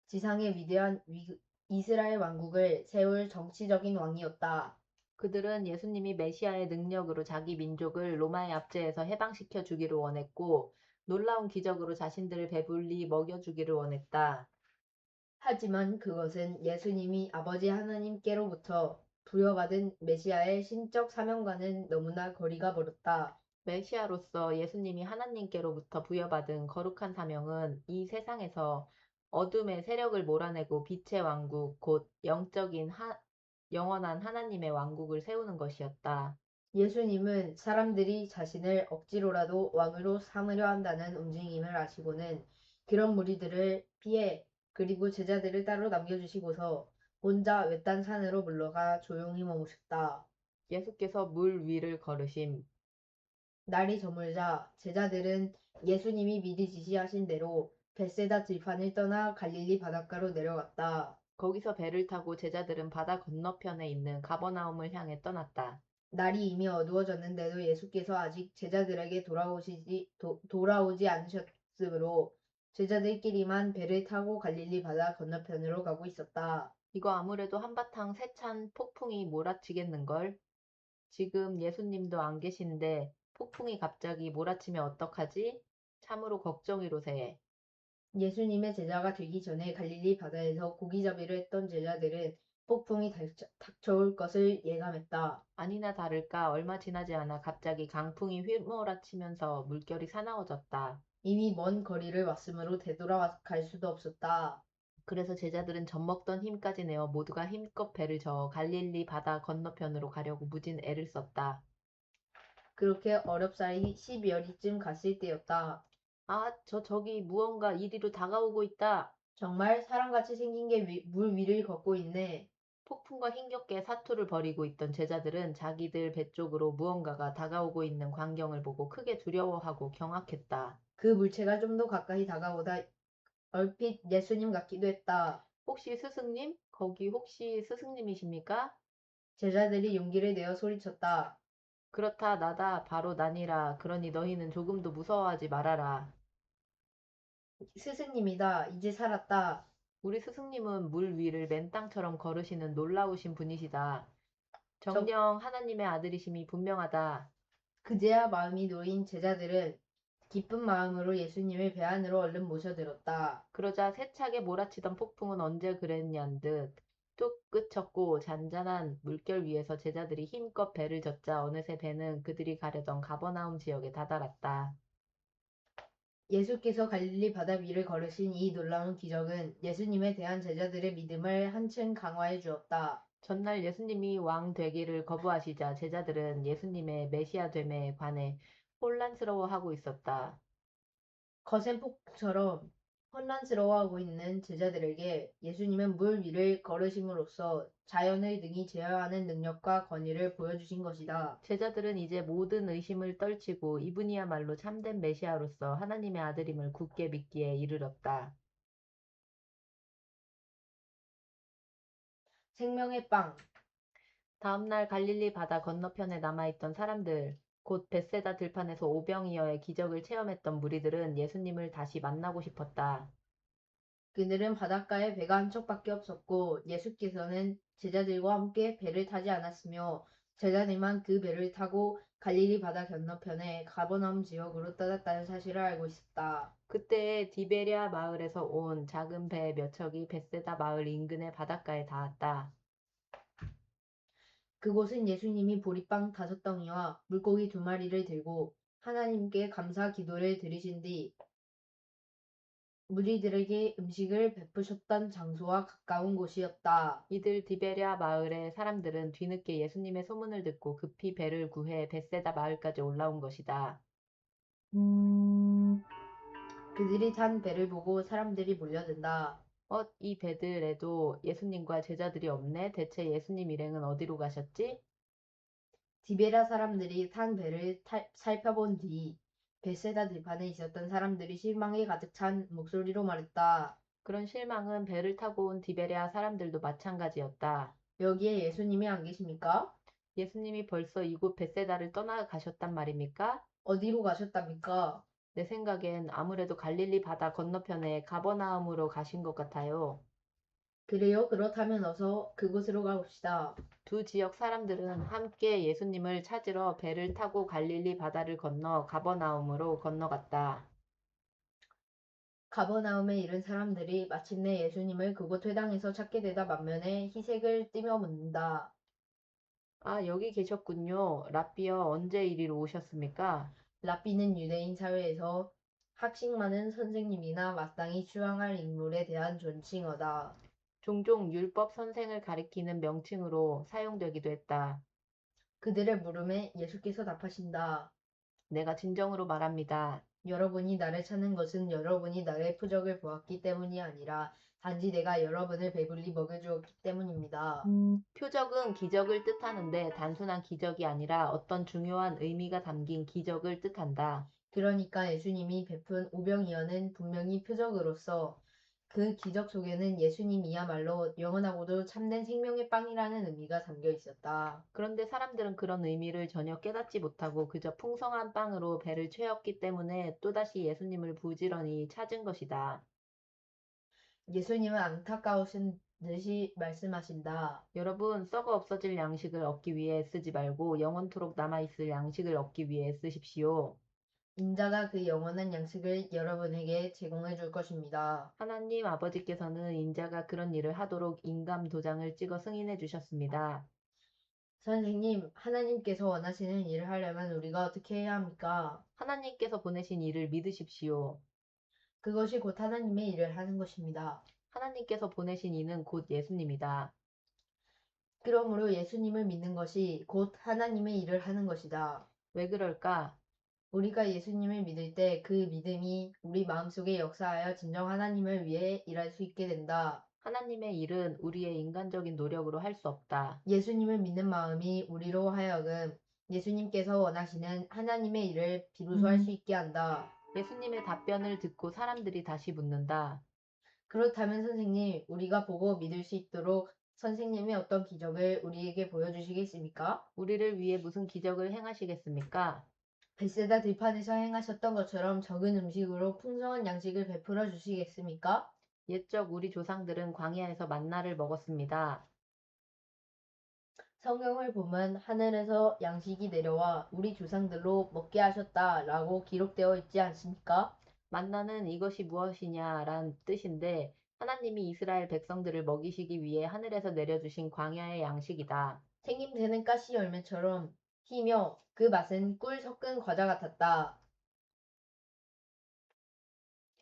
지상의 위대한 이스라엘 왕국을 세울 정치적인 왕이었다. 그들은 예수님이 메시아의 능력으로 자기 민족을 로마의 압제에서 해방시켜 주기를 원했고 놀라운 기적으로 자신들을 배불리 먹여주기를 원했다. 하지만 그것은 예수님이 아버지 하나님께로부터 부여받은 메시아의 신적 사명과는 너무나 거리가 멀었다. 메시아로서 예수님이 하나님께로부터 부여받은 거룩한 사명은 이 세상에서 어둠의 세력을 몰아내고 빛의 왕국, 곧 영원한 하나님의 왕국을 세우는 것이었다. 예수님은 사람들이 자신을 억지로라도 왕으로 삼으려 한다는 움직임을 아시고는 그런 무리들을 피해 그리고 제자들을 따로 남겨주시고서 혼자 외딴 산으로 물러가 조용히 머무셨다. 예수께서 물 위를 걸으심. 날이 저물자 제자들은 예수님이 미리 지시하신 대로 벳세다 들판을 떠나 갈릴리 바닷가로 내려갔다. 거기서 배를 타고 제자들은 바다 건너편에 있는 가버나움을 향해 떠났다. 날이 이미 어두워졌는데도 예수께서 아직 제자들에게 돌아오지 않으셨으므로 제자들끼리만 배를 타고 갈릴리 바다 건너편으로 가고 있었다. 이거 아무래도 한바탕 세찬 폭풍이 몰아치겠는걸? 지금 예수님도 안 계신데 폭풍이 갑자기 몰아치면 어떡하지? 참으로 걱정이로세. 예수님의 제자가 되기 전에 갈릴리 바다에서 고기잡이를 했던 제자들은 폭풍이 닥쳐올 것을 예감했다. 아니나 다를까 얼마 지나지 않아 갑자기 강풍이 휘몰아치면서 물결이 사나워졌다. 이미 먼 거리를 왔으므로 되돌아갈 수도 없었다. 그래서 제자들은 젖먹던 힘까지 내어 모두가 힘껏 배를 저어 갈릴리 바다 건너편으로 가려고 무진 애를 썼다. 그렇게 어렵사리 12여리쯤 갔을 때였다. 아, 저기 무언가 이리로 다가오고 있다. 정말 사람같이 생긴 게 물 위를 걷고 있네. 폭풍과 힘겹게 사투를 벌이고 있던 제자들은 자기들 배 쪽으로 무언가가 다가오고 있는 광경을 보고 크게 두려워하고 경악했다. 그 물체가 좀 더 가까이 다가오다 얼핏 예수님 같기도 했다. 혹시 스승님? 거기 혹시 스승님이십니까? 제자들이 용기를 내어 소리쳤다. 그렇다, 나다, 바로 나니라. 그러니 너희는 조금도 무서워하지 말아라. 스승님이다. 이제 살았다. 우리 스승님은 물 위를 맨땅처럼 걸으시는 놀라우신 분이시다. 저 정녕 하나님의 아들이심이 분명하다. 그제야 마음이 놓인 제자들은 기쁜 마음으로 예수님을 배 안으로 얼른 모셔들었다. 그러자 세차게 몰아치던 폭풍은 언제 그랬냔 듯 뚝 그쳤고 잔잔한 물결 위에서 제자들이 힘껏 배를 젓자 어느새 배는 그들이 가려던 가버나움 지역에 다다랐다. 예수께서 갈릴리 바다 위를 걸으신 이 놀라운 기적은 예수님에 대한 제자들의 믿음을 한층 강화해 주었다. 전날 예수님이 왕 되기를 거부하시자 제자들은 예수님의 메시아 됨에 관해 혼란스러워하고 있었다. 거센 폭풍처럼 혼란스러워하고 있는 제자들에게 예수님은 물 위를 걸으심으로써 자연을 능히 제어하는 능력과 권위를 보여주신 것이다. 제자들은 이제 모든 의심을 떨치고 이분이야말로 참된 메시아로서 하나님의 아들임을 굳게 믿기에 이르렀다. 생명의 빵. 다음날 갈릴리 바다 건너편에 남아있던 사람들, 곧 벳세다 들판에서 오병이어의 기적을 체험했던 무리들은 예수님을 다시 만나고 싶었다. 그들은 바닷가에 배가 한 척밖에 없었고 예수께서는 제자들과 함께 배를 타지 않았으며 제자들만 그 배를 타고 갈릴리 바다 건너편에 가버나움 지역으로 떠났다는 사실을 알고 있었다. 그때 디베랴 마을에서 온 작은 배 몇 척이 벳세다 마을 인근의 바닷가에 닿았다. 그곳은 예수님이 보리빵 5덩이와 물고기 2마리를 들고 하나님께 감사 기도를 드리신 뒤 무리들에게 음식을 베푸셨던 장소와 가까운 곳이었다. 이들 디베랴 마을의 사람들은 뒤늦게 예수님의 소문을 듣고 급히 배를 구해 벳세다 마을까지 올라온 것이다. 그들이 탄 배를 보고 사람들이 몰려든다. 이 배들에도 예수님과 제자들이 없네? 대체 예수님 일행은 어디로 가셨지? 디베라 사람들이 탄 배를 살펴본 뒤 벳세다 들판에 있었던 사람들이 실망에 가득 찬 목소리로 말했다. 그런 실망은 배를 타고 온 디베랴 사람들도 마찬가지였다. 여기에 예수님이 안 계십니까? 예수님이 벌써 이곳 벳세다를 떠나가셨단 말입니까? 어디로 가셨답니까? 내 생각엔 아무래도 갈릴리 바다 건너편에 가버나움으로 가신 것 같아요. 그래요? 그렇다면 어서 그곳으로 가봅시다. 두 지역 사람들은 함께 예수님을 찾으러 배를 타고 갈릴리 바다를 건너 가버나움으로 건너갔다. 가버나움에 이른 사람들이 마침내 예수님을 그곳 회당에서 찾게 되다 만면에 희색을 띠며 묻는다. 아, 여기 계셨군요. 랍비여, 언제 이리로 오셨습니까? 랍비는 유대인 사회에서 학식 많은 선생님이나 마땅히 추앙할 인물에 대한 존칭어다. 종종 율법 선생을 가리키는 명칭으로 사용되기도 했다. 그들의 물음에 예수께서 답하신다. 내가 진정으로 말합니다. 여러분이 나를 찾는 것은 여러분이 나의 표적을 보았기 때문이 아니라 단지 내가 여러분을 배불리 먹여주었기 때문입니다. 표적은 기적을 뜻하는데 단순한 기적이 아니라 어떤 중요한 의미가 담긴 기적을 뜻한다. 그러니까 예수님이 베푼 오병이어는 분명히 표적으로서 그 기적 속에는 예수님이야말로 영원하고도 참된 생명의 빵이라는 의미가 담겨 있었다. 그런데 사람들은 그런 의미를 전혀 깨닫지 못하고 그저 풍성한 빵으로 배를 채웠기 때문에 또다시 예수님을 부지런히 찾은 것이다. 예수님은 안타까우신 듯이 말씀하신다. 여러분, 썩어 없어질 양식을 얻기 위해 쓰지 말고 영원토록 남아있을 양식을 얻기 위해 쓰십시오. 인자가 그 영원한 양식을 여러분에게 제공해 줄 것입니다. 하나님 아버지께서는 인자가 그런 일을 하도록 인감 도장을 찍어 승인해 주셨습니다. 선생님, 하나님께서 원하시는 일을 하려면 우리가 어떻게 해야 합니까? 하나님께서 보내신 일을 믿으십시오. 그것이 곧 하나님의 일을 하는 것입니다. 하나님께서 보내신 이는 곧 예수님이다. 그러므로 예수님을 믿는 것이 곧 하나님의 일을 하는 것이다. 왜 그럴까? 우리가 예수님을 믿을 때 그 믿음이 우리 마음속에 역사하여 진정 하나님을 위해 일할 수 있게 된다. 하나님의 일은 우리의 인간적인 노력으로 할 수 없다. 예수님을 믿는 마음이 우리로 하여금 예수님께서 원하시는 하나님의 일을 비로소 할 수 있게 한다. 예수님의 답변을 듣고 사람들이 다시 묻는다. 그렇다면 선생님, 우리가 보고 믿을 수 있도록 선생님이 어떤 기적을 우리에게 보여주시겠습니까? 우리를 위해 무슨 기적을 행하시겠습니까? 벳세다 들판에서 행하셨던 것처럼 적은 음식으로 풍성한 양식을 베풀어 주시겠습니까? 옛적 우리 조상들은 광야에서 만나를 먹었습니다. 성경을 보면 하늘에서 양식이 내려와 우리 조상들로 먹게 하셨다라고 기록되어 있지 않습니까? 만나는 이것이 무엇이냐란 뜻인데 하나님이 이스라엘 백성들을 먹이시기 위해 하늘에서 내려주신 광야의 양식이다. 생김새는 가시 열매처럼 희며 그 맛은 꿀 섞은 과자 같았다.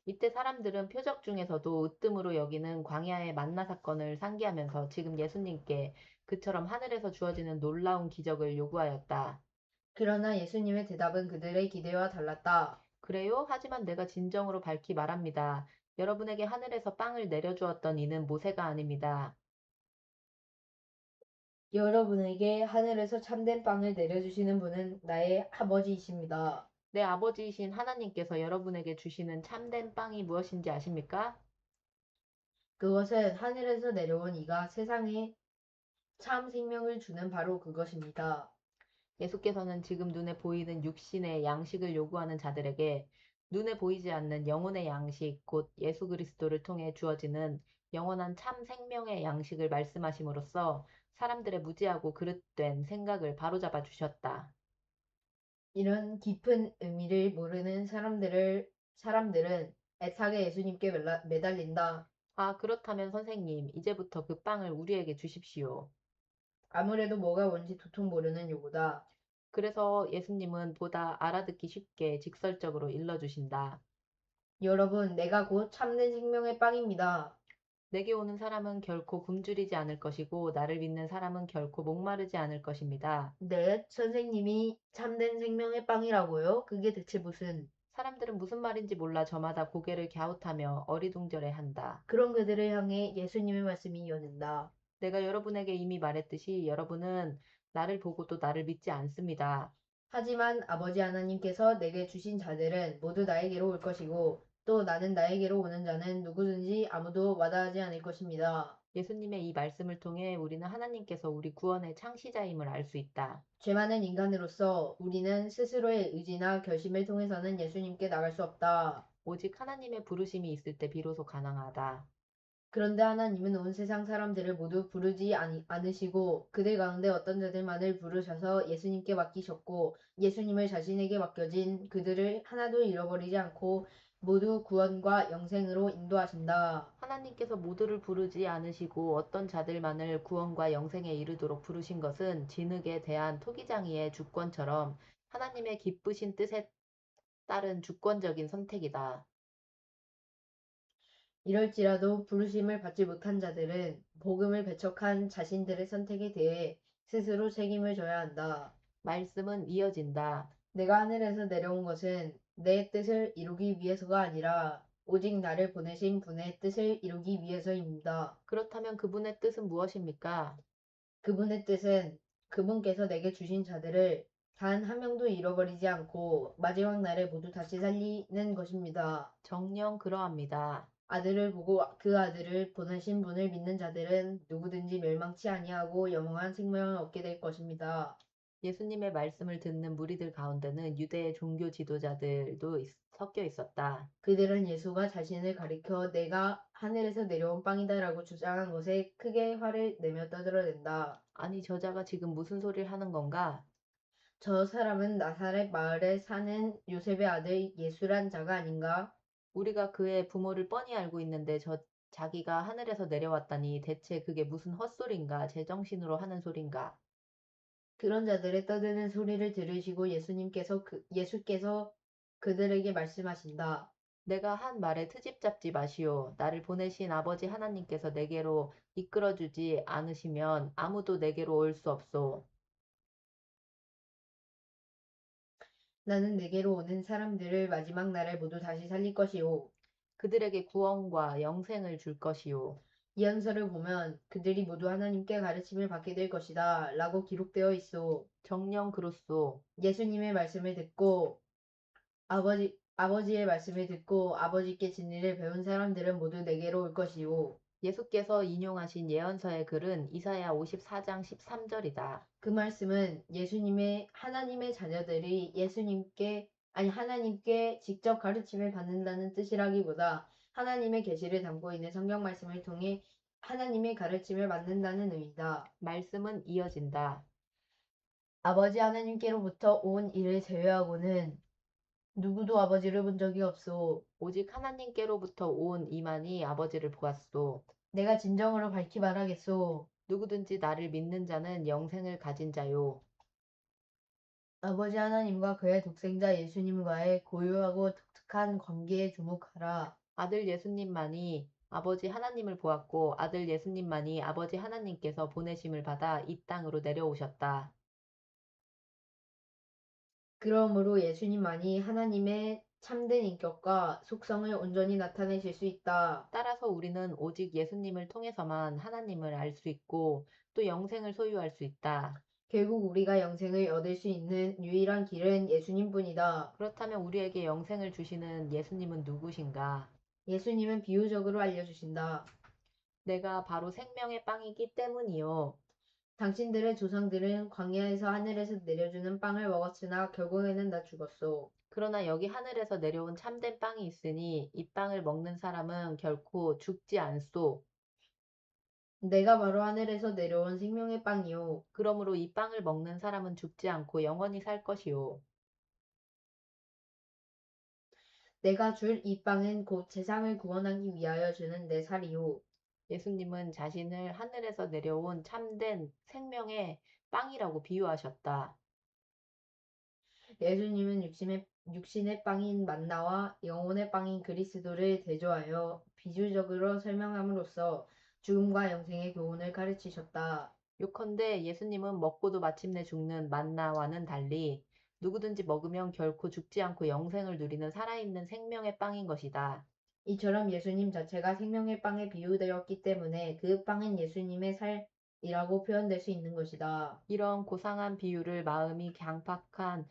이때 사람들은 표적 중에서도 으뜸으로 여기는 광야의 만나 사건을 상기하면서 지금 예수님께 그처럼 하늘에서 주어지는 놀라운 기적을 요구하였다. 그러나 예수님의 대답은 그들의 기대와 달랐다. 그래요? 하지만 내가 진정으로 밝히 말합니다. 여러분에게 하늘에서 빵을 내려주었던 이는 모세가 아닙니다. 여러분에게 하늘에서 참된 빵을 내려주시는 분은 나의 아버지이십니다. 내 아버지이신 하나님께서 여러분에게 주시는 참된 빵이 무엇인지 아십니까? 그것은 하늘에서 내려온 이가 세상에 참 생명을 주는 바로 그것입니다. 예수께서는 지금 눈에 보이는 육신의 양식을 요구하는 자들에게 눈에 보이지 않는 영혼의 양식, 곧 예수 그리스도를 통해 주어지는 영원한 참 생명의 양식을 말씀하심으로써 사람들의 무지하고 그릇된 생각을 바로잡아 주셨다. 이런 깊은 의미를 모르는 사람들은 애타게 예수님께 매달린다. 아, 그렇다면 선생님, 이제부터 그 빵을 우리에게 주십시오. 아무래도 뭐가 뭔지 도통 모르는 요구다. 그래서 예수님은 보다 알아듣기 쉽게 직설적으로 일러주신다. 여러분, 내가 곧 참된 생명의 빵입니다. 내게 오는 사람은 결코 굶주리지 않을 것이고 나를 믿는 사람은 결코 목마르지 않을 것입니다. 네, 선생님이 참된 생명의 빵이라고요? 그게 대체 무슨? 사람들은 무슨 말인지 몰라 저마다 고개를 갸웃하며 어리둥절해한다. 그런 그들을 향해 예수님의 말씀이 이어진다. 내가 여러분에게 이미 말했듯이 여러분은 나를 보고도 나를 믿지 않습니다. 하지만 아버지 하나님께서 내게 주신 자들은 모두 나에게로 올 것이고 또 나는 나에게로 오는 자는 누구든지 아무도 마다하지 않을 것입니다. 예수님의 이 말씀을 통해 우리는 하나님께서 우리 구원의 창시자임을 알 수 있다. 죄 많은 인간으로서 우리는 스스로의 의지나 결심을 통해서는 예수님께 나갈 수 없다. 오직 하나님의 부르심이 있을 때 비로소 가능하다. 그런데 하나님은 온 세상 사람들을 모두 부르지 않으시고 그들 가운데 어떤 자들만을 부르셔서 예수님께 맡기셨고 예수님을 자신에게 맡겨진 그들을 하나도 잃어버리지 않고 모두 구원과 영생으로 인도하신다. 하나님께서 모두를 부르지 않으시고 어떤 자들만을 구원과 영생에 이르도록 부르신 것은 진흙에 대한 토기장이의 주권처럼 하나님의 기쁘신 뜻에 따른 주권적인 선택이다. 이럴지라도 부르심을 받지 못한 자들은 복음을 배척한 자신들의 선택에 대해 스스로 책임을 져야 한다. 말씀은 이어진다. 내가 하늘에서 내려온 것은 내 뜻을 이루기 위해서가 아니라 오직 나를 보내신 분의 뜻을 이루기 위해서입니다. 그렇다면 그분의 뜻은 무엇입니까? 그분의 뜻은 그분께서 내게 주신 자들을 단 한 명도 잃어버리지 않고 마지막 날에 모두 다시 살리는 것입니다. 정녕 그러합니다. 아들을 보고 그 아들을 보내신 분을 믿는 자들은 누구든지 멸망치 아니하고 영원한 생명을 얻게 될 것입니다. 예수님의 말씀을 듣는 무리들 가운데는 유대의 종교 지도자들도 섞여 있었다. 그들은 예수가 자신을 가리켜 내가 하늘에서 내려온 빵이다라고 주장한 것에 크게 화를 내며 떠들어댄다. 아니, 저자가 지금 무슨 소리를 하는 건가? 저 사람은 나사렛 마을에 사는 요셉의 아들 예수란 자가 아닌가? 우리가 그의 부모를 뻔히 알고 있는데 자기가 하늘에서 내려왔다니 대체 그게 무슨 헛소린가? 제정신으로 하는 소린가? 그런 자들의 떠드는 소리를 들으시고 예수께서 그들에게 말씀하신다. 내가 한 말에 트집 잡지 마시오. 나를 보내신 아버지 하나님께서 내게로 이끌어 주지 않으시면 아무도 내게로 올 수 없소. 나는 내게로 오는 사람들을 마지막 날에 모두 다시 살릴 것이요. 그들에게 구원과 영생을 줄 것이요. 예언서를 보면 그들이 모두 하나님께 가르침을 받게 될 것이다. 라고 기록되어 있어. 정녕 그렇소. 예수님의 말씀을 듣고 아버지의 말씀을 듣고 아버지께 진리를 배운 사람들은 모두 내게로 올 것이요. 예수께서 인용하신 예언서의 글은 이사야 54장 13절이다. 그 말씀은 예수님의 하나님의 자녀들이 하나님께 직접 가르침을 받는다는 뜻이라기보다 하나님의 계시를 담고 있는 성경 말씀을 통해 하나님의 가르침을 받는다는 의미다. 말씀은 이어진다. 아버지 하나님께로부터 온 이를 제외하고는 누구도 아버지를 본 적이 없소. 오직 하나님께로부터 온 이만이 아버지를 보았소. 내가 진정으로 밝히 말하겠소. 누구든지 나를 믿는 자는 영생을 가진 자요. 아버지 하나님과 그의 독생자 예수님과의 고유하고 독특한 관계에 주목하라. 아들 예수님만이 아버지 하나님을 보았고 아들 예수님만이 아버지 하나님께서 보내심을 받아 이 땅으로 내려오셨다. 그러므로 예수님만이 하나님의 참된 인격과 속성을 온전히 나타내실 수 있다. 따라서 우리는 오직 예수님을 통해서만 하나님을 알 수 있고 또 영생을 소유할 수 있다. 결국 우리가 영생을 얻을 수 있는 유일한 길은 예수님뿐이다. 그렇다면 우리에게 영생을 주시는 예수님은 누구신가? 예수님은 비유적으로 알려주신다. 내가 바로 생명의 빵이기 때문이요. 당신들의 조상들은 광야에서 하늘에서 내려주는 빵을 먹었으나 결국에는 다 죽었소. 그러나 여기 하늘에서 내려온 참된 빵이 있으니 이 빵을 먹는 사람은 결코 죽지 않소. 내가 바로 하늘에서 내려온 생명의 빵이요. 그러므로 이 빵을 먹는 사람은 죽지 않고 영원히 살 것이요. 내가 줄 이 빵은 곧 세상을 구원하기 위하여 주는 내 살이요. 예수님은 자신을 하늘에서 내려온 참된 생명의 빵이라고 비유하셨다. 예수님은 육신의 빵인 만나와 영혼의 빵인 그리스도를 대조하여 비유적으로 설명함으로써 죽음과 영생의 교훈을 가르치셨다. 요컨대 예수님은 먹고도 마침내 죽는 만나와는 달리 누구든지 먹으면 결코 죽지 않고 영생을 누리는 살아있는 생명의 빵인 것이다. 이처럼 예수님 자체가 생명의 빵에 비유되었기 때문에 그 빵은 예수님의 살이라고 표현될 수 있는 것이다. 이런 고상한 비유를 마음이 강팍한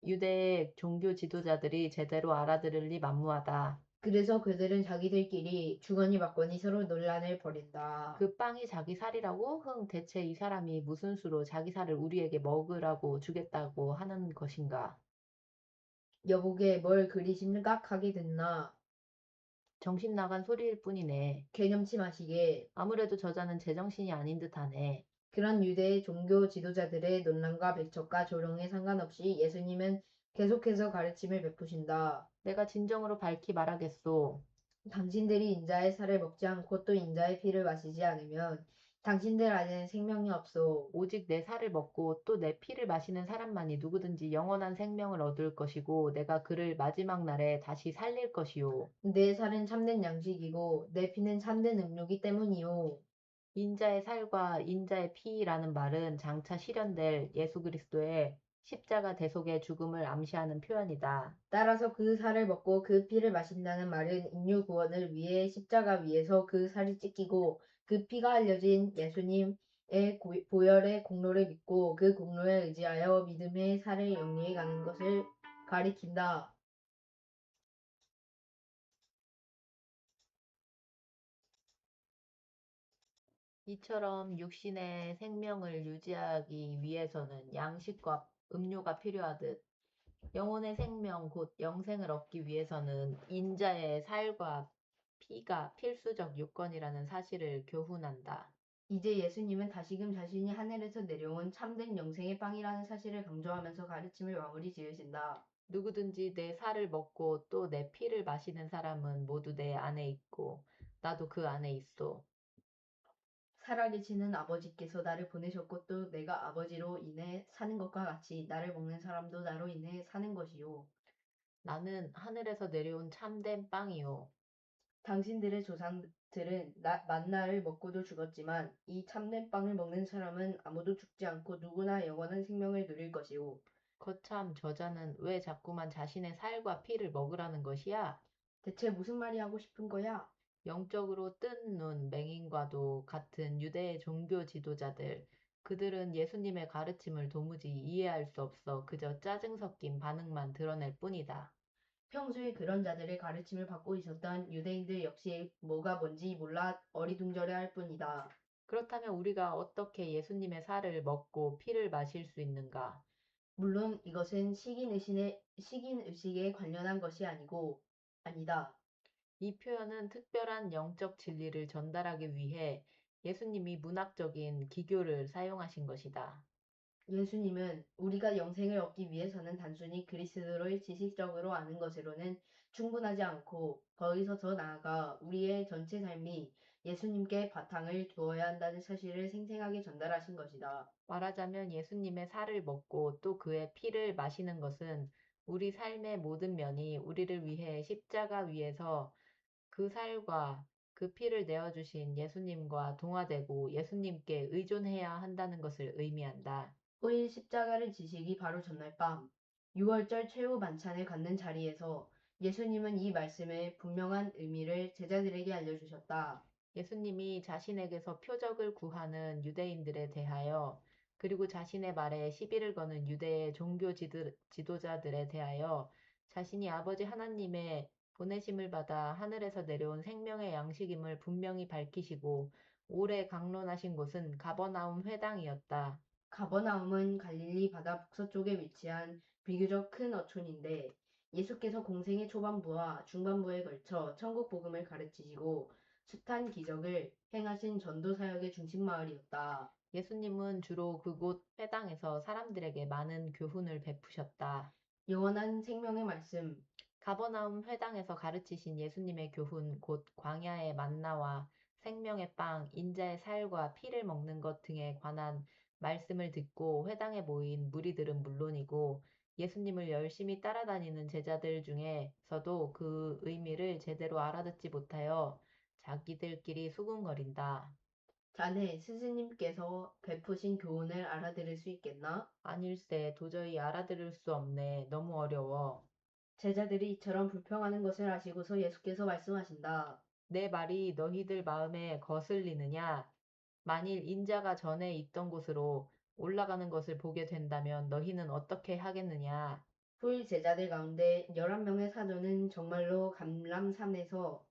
유대의 종교 지도자들이 제대로 알아들으리 만무하다. 그래서 그들은 자기들끼리 주거니 받거니 서로 논란을 벌인다. 그 빵이 자기 살이라고? 대체 이 사람이 무슨 수로 자기 살을 우리에게 먹으라고 주겠다고 하는 것인가? 여보게 뭘 그리 심각하게 됐나? 정신 나간 소리일 뿐이네. 개념치 마시게. 아무래도 저자는 제정신이 아닌 듯하네. 그런 유대의 종교 지도자들의 논란과 배척과 조롱에 상관없이 예수님은 계속해서 가르침을 베푸신다. 내가 진정으로 밝히 말하겠소. 당신들이 인자의 살을 먹지 않고 또 인자의 피를 마시지 않으면 당신들 안에는 생명이 없소. 오직 내 살을 먹고 또 내 피를 마시는 사람만이 누구든지 영원한 생명을 얻을 것이고 내가 그를 마지막 날에 다시 살릴 것이요. 내 살은 참된 양식이고 내 피는 참된 음료기 때문이요. 인자의 살과 인자의 피라는 말은 장차 실현될 예수 그리스도의 십자가 대속의 죽음을 암시하는 표현이다. 따라서 그 살을 먹고 그 피를 마신다는 말은 인류 구원을 위해 십자가 위에서 그 살이 찢기고 그 피가 흘려진 예수님의 보혈의 공로를 믿고 그 공로에 의지하여 믿음의 살을 영리해 가는 것을 가리킨다. 이처럼 육신의 생명을 유지하기 위해서는 양식과 음료가 필요하듯 영혼의 생명 곧 영생을 얻기 위해서는 인자의 살과 피가 필수적 요건이라는 사실을 교훈한다. 이제 예수님은 다시금 자신이 하늘에서 내려온 참된 영생의 빵이라는 사실을 강조하면서 가르침을 마무리 지으신다. 누구든지 내 살을 먹고 또 내 피를 마시는 사람은 모두 내 안에 있고 나도 그 안에 있어. 살아계시는 아버지께서 나를 보내셨고 또 내가 아버지로 인해 사는 것과 같이 나를 먹는 사람도 나로 인해 사는 것이요. 나는 하늘에서 내려온 참된 빵이요. 당신들의 조상들은 만나를 먹고도 죽었지만 이 참된 빵을 먹는 사람은 아무도 죽지 않고 누구나 영원한 생명을 누릴 것이요. 거참 저자는 왜 자꾸만 자신의 살과 피를 먹으라는 것이야? 대체 무슨 말이 하고 싶은 거야? 영적으로 뜬 눈 맹인과도 같은 유대의 종교 지도자들, 그들은 예수님의 가르침을 도무지 이해할 수 없어 그저 짜증 섞인 반응만 드러낼 뿐이다. 평소에 그런 자들의 가르침을 받고 있었던 유대인들 역시 뭐가 뭔지 몰라 어리둥절해할 뿐이다. 그렇다면 우리가 어떻게 예수님의 살을 먹고 피를 마실 수 있는가? 물론 이것은 식인의식에 관련한 것이 아니다. 이 표현은 특별한 영적 진리를 전달하기 위해 예수님이 문학적인 기교를 사용하신 것이다. 예수님은 우리가 영생을 얻기 위해서는 단순히 그리스도를 지식적으로 아는 것으로는 충분하지 않고 거기서 더 나아가 우리의 전체 삶이 예수님께 바탕을 두어야 한다는 사실을 생생하게 전달하신 것이다. 말하자면 예수님의 살을 먹고 또 그의 피를 마시는 것은 우리 삶의 모든 면이 우리를 위해 십자가 위에서 그 살과 그 피를 내어주신 예수님과 동화되고 예수님께 의존해야 한다는 것을 의미한다. 후일 십자가를 지시기 바로 전날 밤, 6월절 최후 만찬을 갖는 자리에서 예수님은 이 말씀의 분명한 의미를 제자들에게 알려주셨다. 예수님이 자신에게서 표적을 구하는 유대인들에 대하여 그리고 자신의 말에 시비를 거는 유대의 종교 지도자들에 대하여 자신이 아버지 하나님의 보내심을 받아 하늘에서 내려온 생명의 양식임을 분명히 밝히시고 오래 강론하신 곳은 가버나움 회당이었다. 가버나움은 갈릴리 바다 북서쪽에 위치한 비교적 큰 어촌인데 예수께서 공생의 초반부와 중반부에 걸쳐 천국 복음을 가르치시고 숱한 기적을 행하신 전도 사역의 중심 마을이었다. 예수님은 주로 그곳 회당에서 사람들에게 많은 교훈을 베푸셨다. 영원한 생명의 말씀, 가버나움 회당에서 가르치신 예수님의 교훈, 곧 광야의 만나와 생명의 빵, 인자의 살과 피를 먹는 것 등에 관한 말씀을 듣고 회당에 모인 무리들은 물론이고 예수님을 열심히 따라다니는 제자들 중에서도 그 의미를 제대로 알아듣지 못하여 자기들끼리 수군거린다. 자네 스승님께서 베푸신 교훈을 알아들을 수 있겠나? 아닐세, 도저히 알아들을 수 없네. 너무 어려워. 제자들이 이처럼 불평하는 것을 아시고서 예수께서 말씀하신다. 내 말이 너희들 마음에 거슬리느냐? 만일 인자가 전에 있던 곳으로 올라가는 것을 보게 된다면 너희는 어떻게 하겠느냐? 후일 제자들 가운데 11명의 사도는 정말로 감람산에서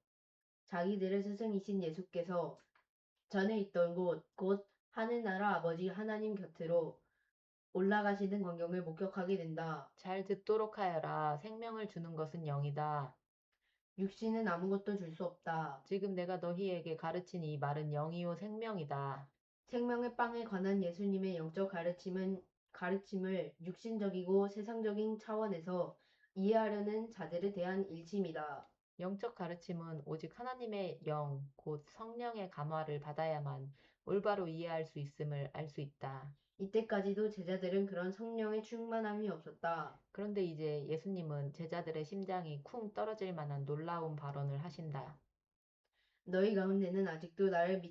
자기들의 스승이신 예수께서 전에 있던 곳, 곧 하늘나라 아버지 하나님 곁으로 올라가시는 광경을 목격하게 된다. 잘 듣도록 하여라. 생명을 주는 것은 영이다. 육신은 아무것도 줄 수 없다. 지금 내가 너희에게 가르친 이 말은 영이요 생명이다. 생명의 빵에 관한 예수님의 영적 가르침을 육신적이고 세상적인 차원에서 이해하려는 자들에 대한 일침이다. 영적 가르침은 오직 하나님의 영, 곧 성령의 감화를 받아야만 올바로 이해할 수 있음을 알 수 있다. 이때까지도 제자들은 그런 성령의 충만함이 없었다. 그런데 이제 예수님은 제자들의 심장이 쿵 떨어질 만한 놀라운 발언을 하신다. 너희 가운데는 아직도 나를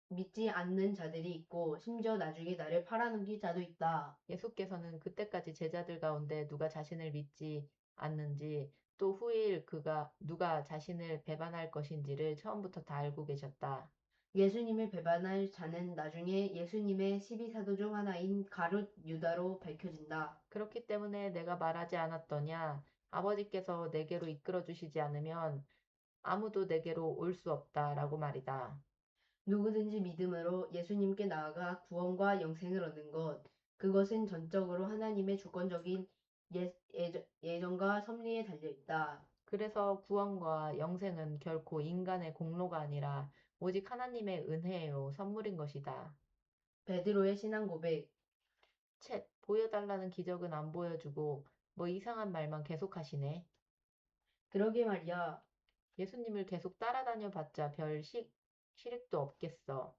믿지 않는 자들이 있고 심지어 나중에 나를 팔아넘길 자도 있다. 예수께서는 그때까지 제자들 가운데 누가 자신을 믿지 않는지 또 후일 그가 누가 자신을 배반할 것인지를 처음부터 다 알고 계셨다. 예수님을 배반할 자는 나중에 예수님의 12사도 중 하나인 가룟 유다로 밝혀진다. 그렇기 때문에 내가 말하지 않았더냐? 아버지께서 내게로 이끌어 주시지 않으면 아무도 내게로 올 수 없다라고 말이다. 누구든지 믿음으로 예수님께 나아가 구원과 영생을 얻는 것, 그것은 전적으로 하나님의 주권적인 예정과 섭리에 달려 있다. 그래서 구원과 영생은 결코 인간의 공로가 아니라 오직 하나님의 은혜요, 선물인 것이다. 베드로의 신앙 고백. 쳇, 보여달라는 기적은 안 보여주고 뭐 이상한 말만 계속하시네. 그러게 말이야. 예수님을 계속 따라다녀 봤자 별 실익도 없겠어.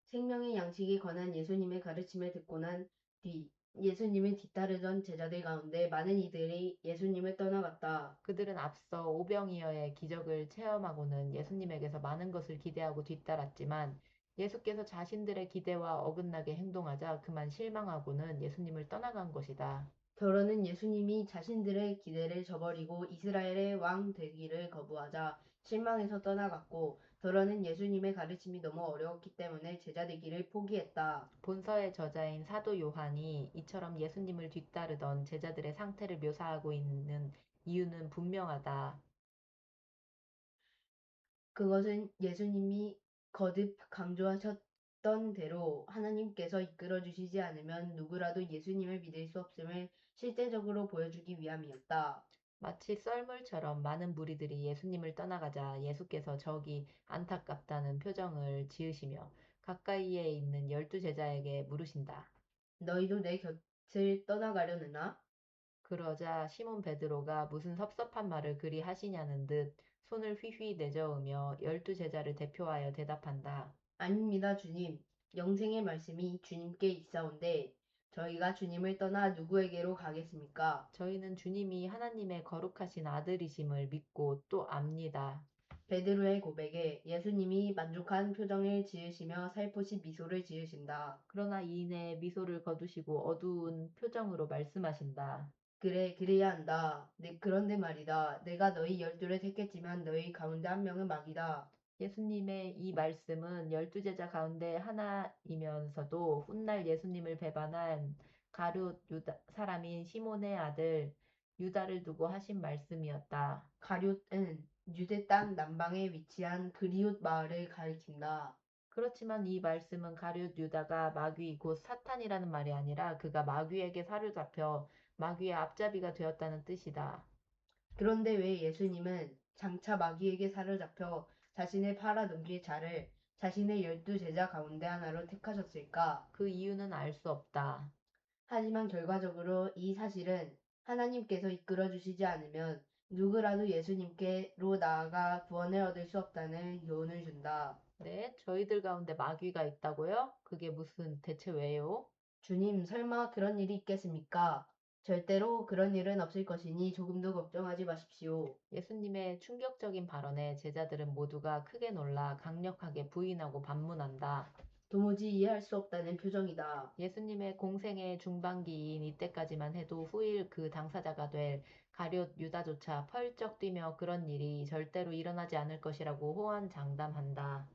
생명의 양식이 관한 예수님의 가르침을 듣고 난 뒤, 예수님을 뒤따르던 제자들 가운데 많은 이들이 예수님을 떠나갔다. 그들은 앞서 오병이어의 기적을 체험하고는 예수님에게서 많은 것을 기대하고 뒤따랐지만 예수께서 자신들의 기대와 어긋나게 행동하자 그만 실망하고는 예수님을 떠나간 것이다. 더러는 예수님이 자신들의 기대를 저버리고 이스라엘의 왕 되기를 거부하자 실망해서 떠나갔고, 더러는 예수님의 가르침이 너무 어려웠기 때문에 제자 되기를 포기했다. 본서의 저자인 사도 요한이 이처럼 예수님을 뒤따르던 제자들의 상태를 묘사하고 있는 이유는 분명하다. 그것은 예수님이 거듭 강조하셨던 대로 하나님께서 이끌어 주시지 않으면 누구라도 예수님을 믿을 수 없음을 실제적으로 보여주기 위함이었다. 마치 썰물처럼 많은 무리들이 예수님을 떠나가자 예수께서 저기 안타깝다는 표정을 지으시며 가까이에 있는 12제자에게 물으신다. 너희도 내 곁을 떠나가려느냐? 그러자 시몬 베드로가 무슨 섭섭한 말을 그리 하시냐는 듯 손을 휘휘 내저으며 12제자를 대표하여 대답한다. 아닙니다, 주님. 영생의 말씀이 주님께 있사온데 저희가 주님을 떠나 누구에게로 가겠습니까? 저희는 주님이 하나님의 거룩하신 아들이심을 믿고 또 압니다. 베드로의 고백에 예수님이 만족한 표정을 지으시며 살포시 미소를 지으신다. 그러나 이내 미소를 거두시고 어두운 표정으로 말씀하신다. 그래, 그래야 한다. 그런데 말이다. 내가 너희 12를 택했지만 너희 가운데 한 명은 마귀다. 예수님의 이 말씀은 12제자 가운데 하나이면서도 훗날 예수님을 배반한 가룟 유다 사람인 시몬의 아들 유다를 두고 하신 말씀이었다. 가룟은 유대 땅 남방에 위치한 그리웃 마을을 가리킨다. 그렇지만 이 말씀은 가룟 유다가 마귀 곧 사탄이라는 말이 아니라 그가 마귀에게 사로잡혀 마귀의 앞잡이가 되었다는 뜻이다. 그런데 왜 예수님은 장차 마귀에게 사로잡혀 자신을 팔아넘길 자를 자신의 12제자 가운데 하나로 택하셨을까? 그 이유는 알 수 없다. 하지만 결과적으로 이 사실은 하나님께서 이끌어 주시지 않으면 누구라도 예수님께로 나아가 구원을 얻을 수 없다는 교훈을 준다. 네, 저희들 가운데 마귀가 있다고요? 그게 무슨 대체 왜요? 주님, 설마 그런 일이 있겠습니까? 절대로 그런 일은 없을 것이니 조금도 걱정하지 마십시오. 예수님의 충격적인 발언에 제자들은 모두가 크게 놀라 강력하게 부인하고 반문한다. 도무지 이해할 수 없다는 표정이다. 예수님의 공생의 중반기인 이때까지만 해도 후일 그 당사자가 될 가룟 유다조차 펄쩍 뛰며 그런 일이 절대로 일어나지 않을 것이라고 호언장담한다.